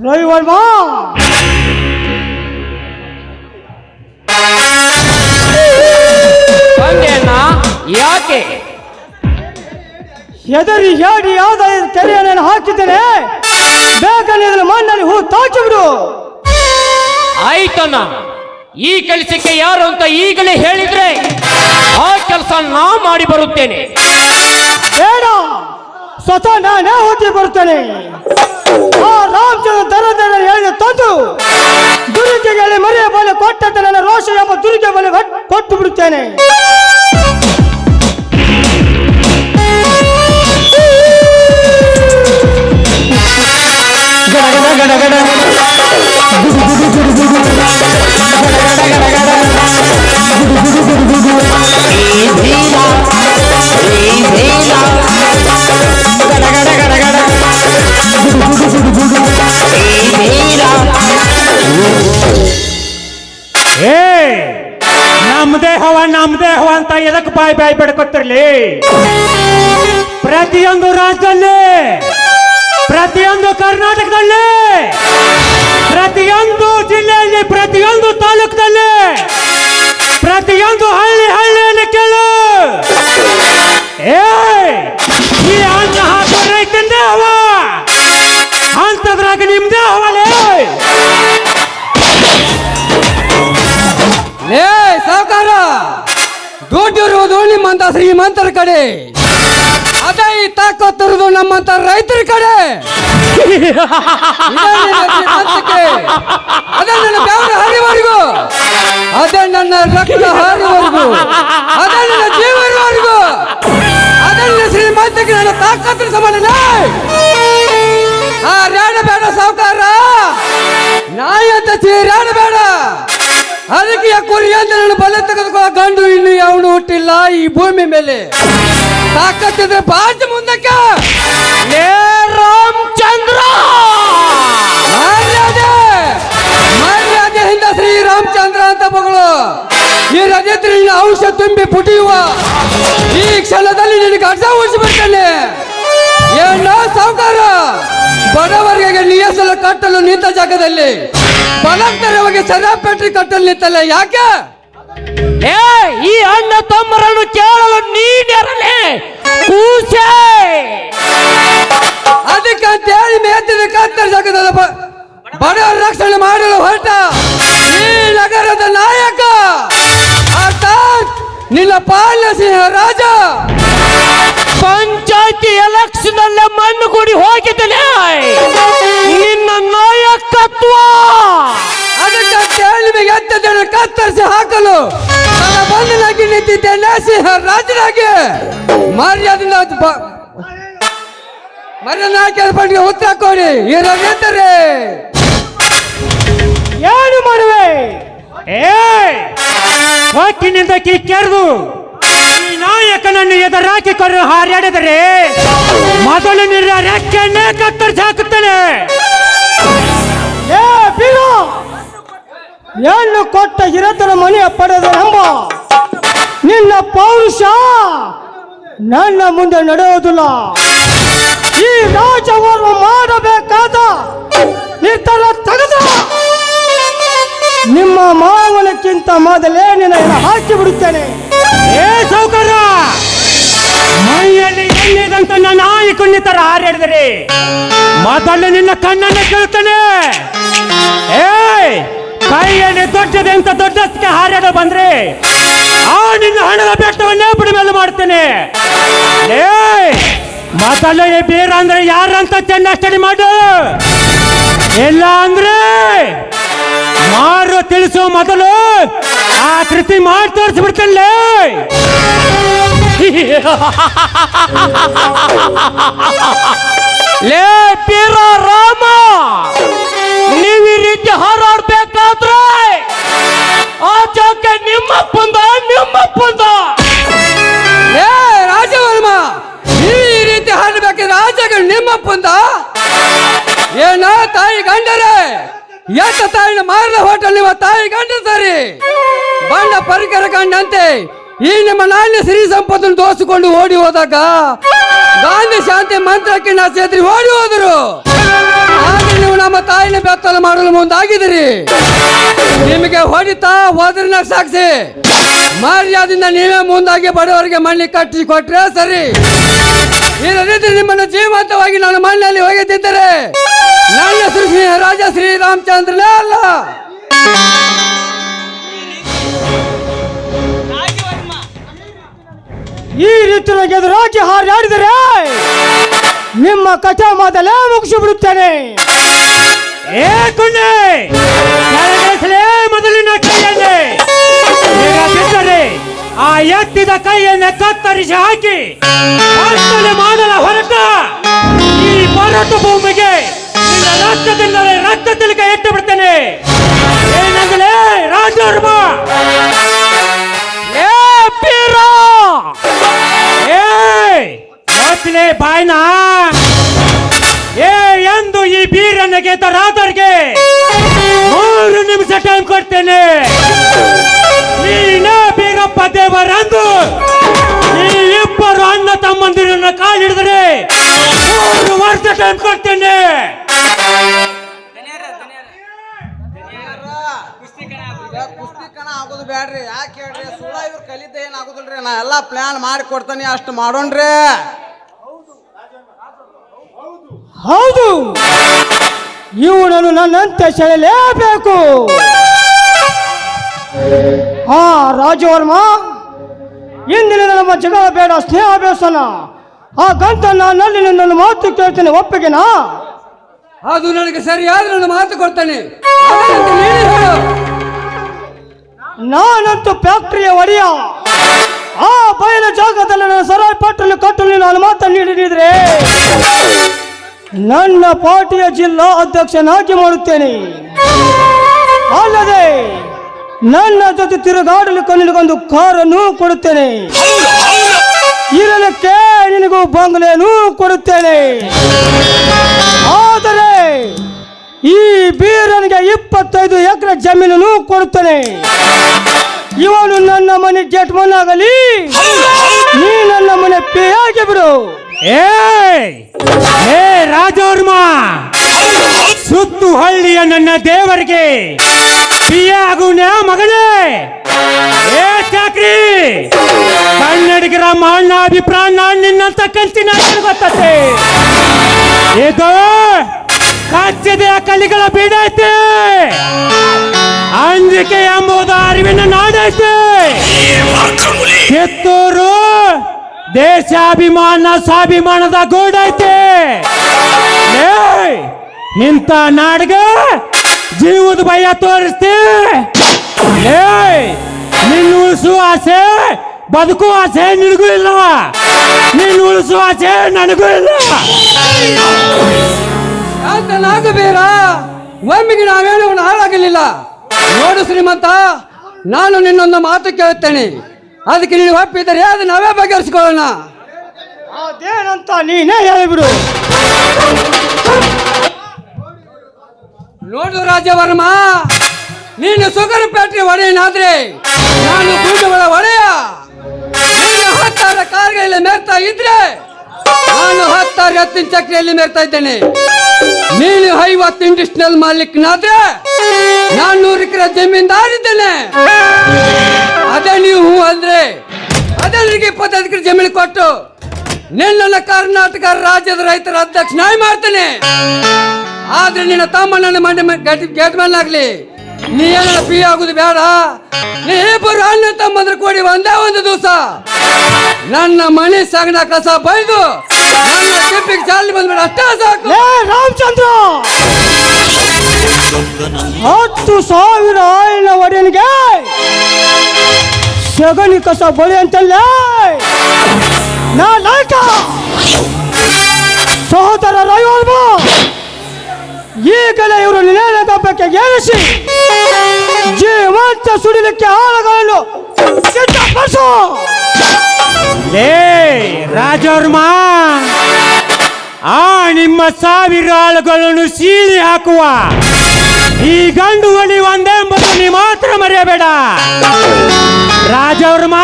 ರವಿವರ್ಮ, ಯಾಕೆ ಹೆದರಿ ಹೇಳಿ ಯಾವ್ದ ತೆರೆಯನ್ನು ಹಾಕಿದ್ದೇನೆ? ಬೇಗನೆ ಇದನ್ನು ಮಣ್ಣಲ್ಲಿ ಹೂ ತಾಕಿಬಿಡು. ಆಯ್ತಣ್ಣ, ಈ ಕೆಲಸಕ್ಕೆ ಯಾರು ಅಂತ ಈಗಲೇ ಹೇಳಿದ್ರೆ ಆ ಕೆಲಸ ನಾ ಮಾಡಿ ಬರುತ್ತೇನೆ. ಬೇಡ, ಸ್ವತಃ ನಾನೇ ಹೋಗಿ ಬರುತ್ತೇನೆ. ಆ ರಾಮಚಂದ್ರ ದರ ಹೇಳಿದ ತಂದು ದುರ್ಗೆಗೆ ಮರೆಯ ಬಲೆ ಕೊಟ್ಟಂತೆ ನನ್ನ ರೋಷ ಎಂಬ ದುರ್ಗೆ ಬಲೆ ಕೊಟ್ಟು ಬಿಡುತ್ತೇನೆ. ನಮ್ದೇ ಹವ ಅಂತ ಎದಕ್ಕೆ ಬಾಯಿ ಬಿಡ್ಕೊತಿರ್ಲಿ? ಪ್ರತಿಯೊಂದು ರಾಜ್ಯದಲ್ಲಿ, ಪ್ರತಿಯೊಂದು ಕರ್ನಾಟಕದಲ್ಲಿ, ಪ್ರತಿಯೊಂದು ಜಿಲ್ಲೆಯಲ್ಲಿ, ಪ್ರತಿಯೊಂದು ತಾಲೂಕದಲ್ಲಿ, ಪ್ರತಿಯೊಂದು ಹಳ್ಳಿಯಲ್ಲಿ ಕೇಳು, ಈ ಅನ್ನ ಹಾಕೋ ರೈತಂದೇ ಹವ, ಅಂತದ್ರಾಗ ನಿಮ್ದೇ ಹವಲೇ. ಲೇ ಸಾವುಕಾರ, ದುಡ್ಡಿರುವುದು ನಿಮ್ಮಂತ ಶ್ರೀಮಂತರ ಕಡೆ, ಅದೇ ಈ ತಾಕತ್ತಿರುವುದು ನಮ್ಮಂತ ರೈತರ ಕಡೆ. ಅದೇ ನನ್ನ ಬೆವರ ಹರಿವರೆಗೂ, ಅದೇ ನನ್ನ ರಕ್ತ ಹರಿವರೆಗೂ, ಅದೇ ನನ್ನ ಜೀವ ಇರುವವರೆಗೂ, ಅದೇ ನನ್ನ ಶ್ರೀಮಂತಕ್ಕೆ ನನ್ನ ತಾಕತ್ತಿನ ಸಮಾನ. ಆ ರೇಣ ಬೇಡ ಸಾವುಕಾರ, ನಾಯಿ ಅಂತ ಚೀರಾಡ ಬೇಡ. ಅದಕ್ಕೆ ಕುರಿ ಅಂತ ನನ್ನ ಬಲೆ ತೆಗೆದುಕೊಳ್ಳೋ ಗಂಡು ಇನ್ನು ಯಾವನು ಹುಟ್ಟಿಲ್ಲ ಈ ಭೂಮಿ ಮೇಲೆ. ತಾಕತ್ತಿದ್ರೆ ಬಾಜು ಮುಂದಕ್ಕೆ. ರಾಮಚಂದ್ರ ಮರ್ಯಾದೆಯಿಂದ ಶ್ರೀರಾಮಚಂದ್ರ ಅಂತ ಮಗಳು. ಈ ರಜತ್ರ ನಿನ್ನ ಔಷಧ ತುಂಬಿ ಪುಟಿಯುವ ಈ ಕ್ಷಣದಲ್ಲಿ ನಿನಗೆ ಅರ್ಧ ಉಳಿಸಿಬಿಡ್ತೇನೆ. ಏನೋ ಸಾವುಕಾರ, ಬಡವರಿಗೆ ನಿಯಸಲ ಕಟ್ಟಲು ನಿಂತ ಜಾಗದಲ್ಲಿ ಬಲತ್ತರವಾಗಿ ಸರಾಪೇಟ್ರಿ ಕಟ್ಟಲು ನಿಂತಲ್ಲ, ಯಾಕೆ? ಈ ಅಣ್ಣ ತಮ್ಮರನ್ನು ಕೇಳಲು ನೀಡಿರಲೇ ಕೂಸೆ. ಅದಕ್ಕಂತ ಹೇಳಿ ಮೇತಿದ ಕತ್ತರ ಜಾಗದ ಬಡವರ ರಕ್ಷಣೆ ಮಾಡಲು ಹೊರಟ ಈ ನಗರದ ನಾಯಕ, ಅರ್ಥಾತ್ ನಿನ್ನ ಪಾಲನ ಸಿಂಹ ರಾಜ. ಪಂಚಾಯತಿ ಎಲೆಕ್ಷನ್ ಅಲ್ಲೇ ಮಣ್ಣು ಕೂಡಿ ಹೋಗಿದ್ದೇನೆ ನಿನ್ನ ನಾಯಕತ್ವ. ಅದಕ್ಕಂತ ಹೇಳಿ ಎತ್ತದನ್ನು ಕತ್ತರಿಸಿ ಹಾಕಲು ನನ್ನ ಬಂಧನಾಗಿ ನಿಂತಿದ್ದೇನೆ ಸಿಂಹ ರಾಜನಾಗಿ. ಮರ್ಯಾದಿಂದ ಮರ್ಯಾದೆ ಉತ್ತರ ಕೊಡಿ. ಇರಬೇಕಂತಾರೆ ಏನು ಮಾಡುವೆ? ಹೊಕ್ಕಿನಿಂದ ಕೆರೆದು ಈ ನಾಯಕನನ್ನು ಎದುರಾಕಿ ಕೊರು ಹಾರಾಡಿದರೆ ಮೊದಲು ನಿನ್ನ ರೆಕ್ಕೆನ್ನೇ ಕತ್ತರಿಸಿ ಹಾಕುತ್ತಾನೆ. ಹೆಣ್ಣು ಕೊಟ್ಟ ಹಿರತನ ಮನೆಯ ಪಡೆದ ನಂಬ ನಿನ್ನ ಪೌರುಷ ನನ್ನ ಮುಂದೆ ನಡೆಯುವುದಿಲ್ಲ. ಈ ರಾಜವನ್ನು ಮಾಡಬೇಕಾದ ನಿರ್ಧಾರ ತೆಗೆದು ನಿಮ್ಮ ಮಾವನಕ್ಕಿಂತ ಮೊದಲೇ ನಿನ್ನ ಹಾಕಿ ಬಿಡುತ್ತೇನೆ. ಸೌಕರ್ಯ ಮೈಯಲ್ಲಿ ಎಣ್ಣೆದಂತ ನನ್ನ ನಾಯಕನ ತರ ಹಾರಾಡಿದರೆ ಮೊದಲು ನಿನ್ನ ಕಣ್ಣನ್ನು ಕೇಳ್ತಾನೆ. ಕೈಯಲ್ಲಿ ದೊಡ್ಡದೆ ಅಂತ ದೊಡ್ಡಕ್ಕೆ ಹಾರಾಡ ಬಂದ್ರೆ ಆ ನಿನ್ನ ಹಣದ ಬೆಟ್ಟವನ್ನೇ ಬಿಡುಮೆಲ್ಲ ಮಾಡ್ತೇನೆ. ಮೊದಲು ಈ ಬೀರ ಅಂದ್ರೆ ಯಾರಂತ ಚೆನ್ನಾಗಿ ಸ್ಟಡಿ ಮಾಡು, ಇಲ್ಲ ಅಂದ್ರೆ ಮಾರು ತಿಳಿಸೋ ಮೊದಲು ಆ ಕೃತಿ ಮಾಡಿ ತೋರಿಸ್ಬಿಡ್ತೇನೆ. ಲೇ ಬೀರ ರಾಮ, ನೀವು ಈ ರೀತಿ ಹಾರಾಡ್ಬೇಕಾದ್ರೆ ಆ ಜಾಗ ನಿಮ್ಮಪ್ಪಂದ. ಏ ರಾಜವರ್ಮ, ಈ ರೀತಿ ಹಾಡಬೇಕಾದ್ರೆ ಆ ಜಾಗ ನಿಮ್ಮಪ್ಪಂದ. ಏನ ತಾಯಿ ಗಂಡರೇ, ಎತ್ತ ತಾಯಿನ ಮಾರಲ ಹೋಟೆಲ್ ನಿಮ್ಮ ತಾಯಿ ಗಂಡ ಸರಿ ಬಂಡ ಪರಿಕರ ಕಂಡಂತೆ ಈ ನಿಮ್ಮ ನಾಣ್ಯ ಸಿರಿ ಸಂಪತ್ತನ್ನು ದೋಸಿಕೊಂಡು ಓಡಿ ಹೋದಾಗ ಗಾಂಧಿ ಶಾಂತಿ ಮಂತ್ರಕ್ಕೆ ನಾ ಸೇರಿ ಓಡಿ ಹೋದರು. ಆದ್ರೆ ನೀವು ನಮ್ಮ ತಾಯಿನ ಬೆತ್ತಲು ಮಾಡಲು ಮುಂದಾಗಿದ್ದೀರಿ. ನಿಮಗೆ ಹೊಡಿತಾ ಹೋದ್ರನ್ನ ಸಾಕ್ಷಿ ಮರ್ಯಾದಿಂದ ನೀವೇ ಮುಂದಾಗಿ ಬಡವರಿಗೆ ಮಣ್ಣಿ ಕಟ್ಟಿ ಕೊಟ್ರೆ ಸರಿ. ಇಲ್ಲದಿದ್ರೆ ನಿಮ್ಮನ್ನು ಜೀವಂತವಾಗಿ ನಾನು ಮಣ್ಣಲ್ಲಿ ಹೋಗಿದ್ದರೆ ನನ್ನ ಶ್ರೀ ರಾಜ ಶ್ರೀರಾಮಚಂದ್ರನೇ ಅಲ್ಲ. ಈ ರೀತಿಯಾಗಿ ಎದುರಾಗಿ ಹಾರಾಡಿದರೆ ನಿಮ್ಮ ಕಥೆ ಮೊದಲೇ ಮುಗಿಸಿ ಬಿಡುತ್ತೇನೆ. ಮೊದಲಿನ ಕೈಯನ್ನೇ ಬಿಟ್ಟರೆ ಆ ಎತ್ತಿದ ಕೈಯನ್ನೇ ಕತ್ತರಿಸಿ ಹಾಕಿ ಮಾಡಲ ಹೊರಟ ಈ ಪೊರಟು ಭೂಮಿಗೆ ರಕ್ತ ತಿಲಕ ಇಟ್ಟು ಬಿಡ್ತೇನೆ. ಏನಂದ್ರೆ ರಾಜರ್ಮ ಬಾಯ್ನಾ ಎಂದು ಈ ಬೀರನ್ನ ಗೆದ್ದರಾದರ್ಗೆ 3 ನಿಮಿಷ ಟೈಮ್ ಕೊಡ್ತೇನೆ. ನೀನೇ ಟೈಮ್ ಕೊಡ್ತೇನೆ. ಕುಸ್ತಿ ಕಣ ಆಗೋದು ಬ್ಯಾಡ್ರಿ. ಯಾಕೆ ಹೇಳ್ರಿ, ಸುಳ್ಳ ಇವ್ರು ಕಲಿತ ಏನ್ ಆಗುದಿಲ್ರಿ. ನಾ ಎಲ್ಲಾ ಪ್ಲಾನ್ ಮಾಡಿ ಕೊಡ್ತಾನೆ, ಅಷ್ಟು ಮಾಡೋಣ್ರಿ. ಹೌದು, ಇವನನ್ನು ನನ್ನಂತೆ ಸೆಳೆಯಲೇಬೇಕು. ಹಾ ರಾಜವರ್ಮ, ಇಂದಿನ ನಮ್ಮ ಜಗಳ ಬೇಡ, ಸ್ನೇಹ ಬೇಸನ. ಆ ಗಂಟ ನಾನಲ್ಲಿ ನನ್ನ ಮಾತು ಕೇಳ್ತೇನೆ, ಒಪ್ಪಿಗೆನಾ? ಅದು ನನಗೆ ಸರಿಯಾದ ನನ್ನ ಮಾತು ಕೊಡ್ತಾನೆ. ಅದರಂತೆ ನೀನೇ ಹೇಳು. ನಾನಂತೂ ಫ್ಯಾಕ್ಟರಿಯ ಒಡೆಯ. ಆ ಬಯಲ ಜಾಗದಲ್ಲಿ ನನ್ನ ಸರಾಯಿ ಪಟ್ಟನ್ನು ಕಟ್ಟಲು ನಾನು ಮಾತನ್ನು ನೀಡಿದ್ರೆ ನನ್ನ ಪಾರ್ಟಿಯ ಜಿಲ್ಲಾ ಅಧ್ಯಕ್ಷನಾಗಿ ಮಾಡುತ್ತೇನೆ. ಅಲ್ಲದೆ ನನ್ನ ಜೊತೆ ತಿರುಗಾಡಲು ಕಣ್ಣಿಗೊಂದು ಕಾರನ್ನು ಕೊಡುತ್ತೇನೆ. ಇರಲಿಕ್ಕೆ ನಿನಗೂ ಬಂಗ್ಲೆನೂ ಕೊಡುತ್ತೇನೆ. ಆದರೆ ಈ ಬೀರನಿಗೆ 25 ಎಕರೆ ಜಮೀನನ್ನು ಕೊಡುತ್ತೇನೆ. ಇವನು ನನ್ನ ಮನೆ ಗೇಟ್ ಮನ್ ಆಗಲಿ, ನೀ ನನ್ನ ಮನೆ ಪೇ ಆಗಿ ಬಿಡು. ಏ ರಾಜವರ್ಮ, ಸುತ್ತು ಹಳ್ಳಿಯ ನನ್ನ ದೇವರಿಗೆ ಬಿಯ ಆಗುನ ಮಗನೇ. ಏ ಚಾಕ್ರಿ, ಕನ್ನಡಿಗರ ಮಾನ ಅಭಿಪ್ರಾಯ ನಿನ್ನಂತ ಕಂತಿನ ಗೊತ್ತತೆ. ಇದು ಕಚ್ಚಿದ ಕಲಿಗಳ ಬೀಡೈತೆ, ಅಂಜಿಕೆ ಎಂಬುದು ಅರಿವಿನ ನಾಡೈತೆ. ಕಿತ್ತೂರು ದೇಶಾಭಿಮಾನ ಸ್ವಾಭಿಮಾನದ ಗೂಡೈತೆ. ಇಂಥ ನಾಡಿಗೆ ಜೀವದ ಭಯ ತೋರಿಸ್ತಿ. ನಿನ್ನ ಉಳಿಸುವ ಆಸೆ, ಬದುಕುವ ಆಸೆ ನಿನಗೂ ಇಲ್ಲ. ನಿನ್ನ ಉಳಿಸುವ ಆಸೆ ನನಗೂ ಇಲ್ಲ. ನಾಗಬೇರ, ಒಮ್ಮೆಗೆ ನಾವೇನು ಹಾಳಾಗಲಿಲ್ಲ. ನೋಡು ಶ್ರೀಮಂತ, ನಾನು ನಿನ್ನೊಂದು ಮಾತು ಕೇಳುತ್ತೇನೆ. ಅದಕ್ಕೆ ನೀನು ಒಪ್ಪಿದರೆ ಅದು ನಾವೇ ಬಗೆಹರಿಸಿಕೊಳ್ಳೋಣ. ಅದೇನಂತ ನೀನೇ ಹೇಳಿಬಿಡು. ನೋಡು ರಾಜವರ್ಮ, ನೀನು ಸುಗರ್ ಫ್ಯಾಕ್ಟರಿ ಒಡೆಯನಾದ್ರೆ ನಾನು ಗುಂಡುಗಳ ಒಡೆಯ. ನೀನು 10 ಕಾರ್ಗಳಲ್ಲಿ ಮೇರ್ತಾ ಇದ್ರೆ ನಾನು 10 ಎತ್ತಿನ ಚಕ್ರಿಯಲ್ಲಿ ಮೇರ್ತಾ ಇದ್ದೇನೆ. ನೀನು 50 ಇಂಡಸ್ಟ್ರಿಯಲ್ ಮಾಲೀಕನಾದ್ರೆ ನಾನು 100 ಎಕರೆ ಜಮೀನ್ದಾರಿದ್ದೇನೆ. ಅದೇ ನೀವು ಅಂದ್ರೆ ಅದೇ ನನಗೆ 25 ಎಕರೆ ಜಮೀನು ಕೊಟ್ಟು ನಿನ್ನ ಕರ್ನಾಟಕ ರಾಜ್ಯದ ರೈತರ ಅಧ್ಯಕ್ಷನಾಗಿ ಮಾಡ್ತೇನೆ. ಆದ್ರೆ ನಿನ್ನ ತಮ್ಮ ನನ್ನ ಮಂಡಿ ಗೇಟ್ ಮ್ಯಾನ್ ಆಗ್ಲಿ, ನೀ ಏನ ಪಿ ಆಗುದು ಬೇಡ. ನೀ ಇಬ್ಬರು ಅಣ್ಣ ತಮ್ಮಂದ್ರೆ ಕೂಡಿ ಒಂದೇ ಒಂದು ದಿವಸ ನನ್ನ ಮನೆ ಸಗಣ ಕಸ ಬೈದು ನನ್ನ ಟಿಪ್ಪಿಗೆ ಚಾಲಿ ಬಂದ್ಬಿಡ, ಅಷ್ಟೇ ಸಾಕು. ರಾಮಚಂದ್ರ, 10,000 ಆಯಿನ ಒಡೆಯನಿಗೆ ಸಗಣಿ ಕಸ ಬಳಿ ಅಂತಲ್ಲ ನಾ ಲಾಯ್ಕ. ಸಹೋದರ ರವಿವರ್ಮ, ಈಗಲೇ ಇವರು ನಿಲಯಕ್ಕೆ ಏರಿಸಿ ಜೀವಂತ ಸುಡಿಲಿಕ್ಕೆ ಆಳಗಳನ್ನು ಸಿದ್ಧಪಡಿಸು. ರಾಜವರ್ಮ, ಆ ನಿಮ್ಮ 1000 ಆಳುಗಳನ್ನು ಸೀಳಿ ಹಾಕುವ ಈ ಗಂಡು ಒಲಿ ಒಂದೆಂಬುದು ನೀ ಮಾತ್ರ ಮರೆಯಬೇಡ. ರಾಜವರ್ಮ,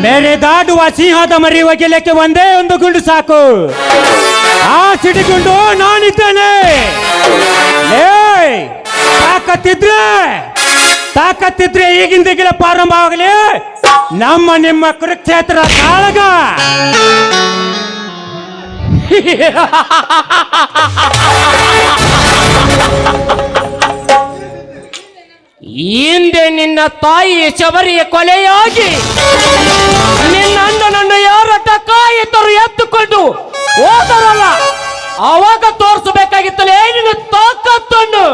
ಮೇರೆ ದಾಟುವ ಸಿಂಹದ ಮರಿ ಒಗೆಯಲಿಕ್ಕೆ ಒಂದೇ ಒಂದು ಗುಂಡು ಸಾಕು. ಆ ಸಿಡಿಗುಂಡು ನಾನಿದ್ದೇನೆ. ತಾಕತ್ತಿದ್ರೆ ಈಗಿಂದೀಗಲೇ ಪ್ರಾರಂಭ ಆಗಲಿ ನಮ್ಮ ನಿಮ್ಮ ಕುರುಕ್ಷೇತ್ರ ಕಾಳಗ. ಹಿಂದೆ ನಿನ್ನ ತಾಯಿ ಶಬರಿಯ ಕೊಲೆಯಾಗಿ ನಿನ್ನ ಅಣ್ಣನನ್ನು ಯಾರ ಟಕಾಯಿತರು ಎತ್ತುಕೊಂಡು ಹೋದರಲ್ಲ, ಅವಾಗ ತೋರಿಸಬೇಕಾಗಿತ್ತಲೇ ನಿನ್ನ ತಾಕತ್ತನ್ನು.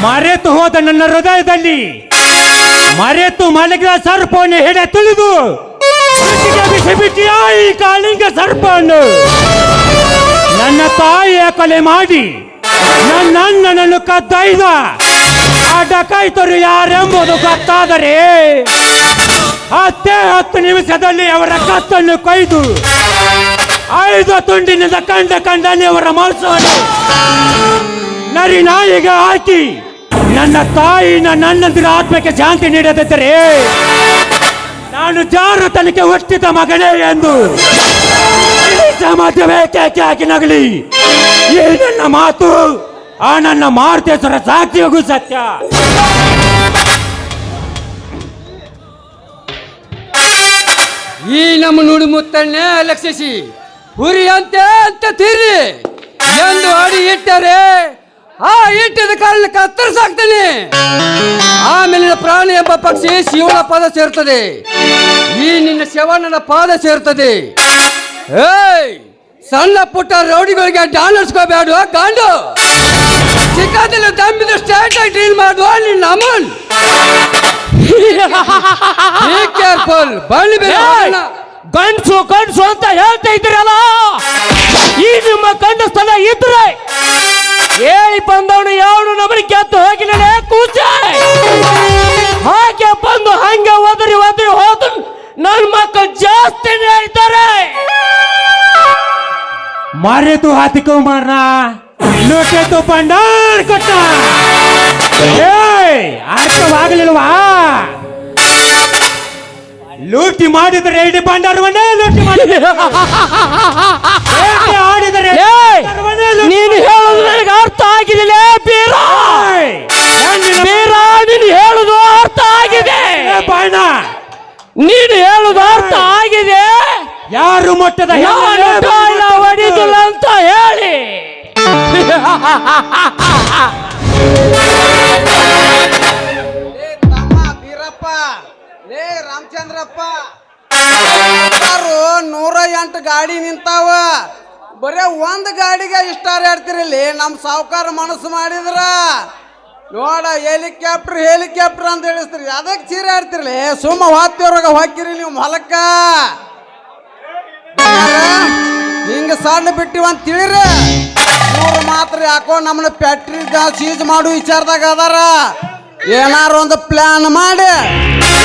ಮರೆತು ಹೋದ ನನ್ನ ಹೃದಯದಲ್ಲಿ ಮರೆತು ಮಲಗಿದ ಸರ್ಪವನ್ನು ಹೆಡೆ ತುಳಿದು ಬಿಸಿ ಬಿಟ್ಟಿಯ ಈ ಕಾಳಿಂಗ ಸರ್ಪವನ್ನು ನನ್ನ ತಾಯಿಯ ಕೊಲೆ ಮಾಡಿ ನನ್ನ ಅಣ್ಣನನ್ನು ಕದ್ದೊಯ್ದ ಆ ಡಕಾಯಿತರು ಯಾರೆಂಬುದು ಗೊತ್ತಾದರೆ 10 ನಿಮಿಷದಲ್ಲಿ ಅವರ ಕತ್ತನ್ನು ಕೊಯ್ದು 5 ತುಂಡಿನಿಂದ ಕಂಡನೆ ಅವರ ಮಾಂಸವನ್ನು ನರಿ ನಾಯಿಗೆ ಹಾಕಿ ನನ್ನ ತಾಯಿ ನನ್ನ ಅಣ್ಣಂದಿರ ಆತ್ಮಕ್ಕೆ ಶಾಂತಿ ನೀಡದಿದ್ದರೆ ನಾನು ಜಾರತನಕ್ಕೆ ಹುಟ್ಟಿದ ಮಗನೇ ಎಂದು ಇಡೀ ಸಮಾಜವೇ ಕೇಕೆ ಹಾಕಿ ನಗಲಿ. ಈ ನನ್ನ ಮಾತು ಆ ನನ್ನ ಮಾರುತೇಶ್ವರ ಸಾಕ್ಷಿಯಾಗೂ ಸತ್ಯ. ಈ ನಮ್ಮ ನುಡಿ ಮುತ್ತನ್ನೇ ಲಕ್ಷಿಸಿ ಹುರಿಯಂತೆ ಅಂತ ತೀರಿ ಎಂದು ಅಡಿ ಇಟ್ಟರೆ ಆ ಇಟ್ಟಿದ ಕಾಲಿನ ಕತ್ತರಿಸಾಕ್ತಾನೆ. ಆಮೇಲಿನ ಪ್ರಾಣಿ ಎಂಬ ಪಕ್ಷಿ ಶಿವನ ಪಾದ ಸೇರ್ತದೆ. ಈ ನಿನ್ನ ಶವಣ್ಣನ ಪಾದ ಸೇರ್ತದೆ. ಏಯ್ ಸಣ್ಣ ಪುಟ್ಟ ರೌಡಿಗಳಿಗೆ ಡಾಲರ್ಸ್ಕೋಬೇಡ ಗಾಂಡು. ಚಿಕ್ಕದಲ್ಲಿ ದಮ್ಮಿದ ಸ್ಟ್ರೈಟ್ ಆಗಿ ಡೀಲ್ ಮಾಡುವ ನಿನ್ನ ಅಮನ್. Be careful. ಬಳ್ಳಿ ಗಂಡ್ಸು ಗಂಡ್ಸು ಅಂತ ಹೇಳ್ತಾ ಇದ್ದೀರಲ್ಲ, ಈ ನಿಮ್ಮ ಗಂಡ ಸ್ಥಳ ಇದ್ರೆ ಹೇಳಿ ಬಂದವನು ಯಾವನು ನಮಗೆ ಗೆದ್ದು ಹೋಗಿಲ್ಲ ಕೂಚ. ಹಾಗೆ ಬಂದು ಹಂಗೆ ಒದರಿ ಹೋದ ನನ್ನ ಮಕ್ಕಳು ಜಾಸ್ತಿನೇ ಇದ್ದಾರೆ. ಮರೆತು ಹಾತಿಕೋ ಮಾರ್ನ ಲೋಟೆತು ಭಂಡಾರ್ ಕೊಟ್ಟ. ಅರ್ಥವಾಗಲಿಲ್ವಾ? ಲೂಟಿ ಮಾಡಿದರೆ ಇಡೀ ಭಂಡಾರವನ್ನೇ ಲೂಟಿ ಮಾಡಿದರೆ ನೀನು ಹೇಳುದು ನನಗೆ ಅರ್ಥ ಆಗಿಲ್ಲ ಬೀರ. ನೀನು ಹೇಳುದು ಅರ್ಥ ಆಗಿದೆ. ಬಾಣ ನೀನು ಹೇಳುದು ಅರ್ಥ ಆಗಿದೆ. ಯಾರು ಮೊಟ್ಟದ ಹೊಡಿದಿಲ್ಲ ಅಂತ ಹೇಳಿ ಬೀರಪ್ಪ ಲೇ ರಾಮಚಂದ್ರಪ್ಪ, 108 ಗಾಡಿ ನಿಂತಾವ. ಬರೇ ಒಂದು ಗಾಡಿಗೆ ಇಷ್ಟ ಹಾಡ್ತಿರಲಿ. ನಮ್ಮ ಸಾವುಕಾರ ಮನಸ್ಸು ಮಾಡಿದ್ರ ನೋಡ ಹೆಲಿಕಾಪ್ಟರ್ ಅಂತ ಹೇಳಿಸ್ತೀರಿ. ಅದಕ್ಕೆ ಚೀರೆ ಆಡ್ತಿರ್ಲಿ. ಸುಮ್ಮ ಹೊತ್ತಿವ್ರಾಗ ಹೊಕ್ಕಿರಿ ನೀವು ಹೊಲಕ್ಕ. ಹಿಂಗ ಸಣ್ಣ ಬಿಟ್ಟಿವಂತ ತಿಳಿರಿ. ಇವ್ರು ಮಾತ್ರ ಯಾಕೋ ನಮ್ಮನ್ನ ಫ್ಯಾಕ್ಟ್ರಿ ಸೀಜ್ ಮಾಡು ವಿಚಾರದಾಗ ಅದಾರ. ಏನಾರು ಒಂದು ಪ್ಲಾನ್ ಮಾಡಿ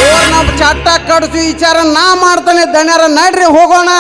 ಇವ್ರು ನಮ್ಮ ಚಟ್ಟ ಕಡಿಸಿ ವಿಚಾರ ನಾ ಮಾಡ್ತಾನೆ. ದಣ್ಯರ ನಡ್ರಿ ಹೋಗೋಣ.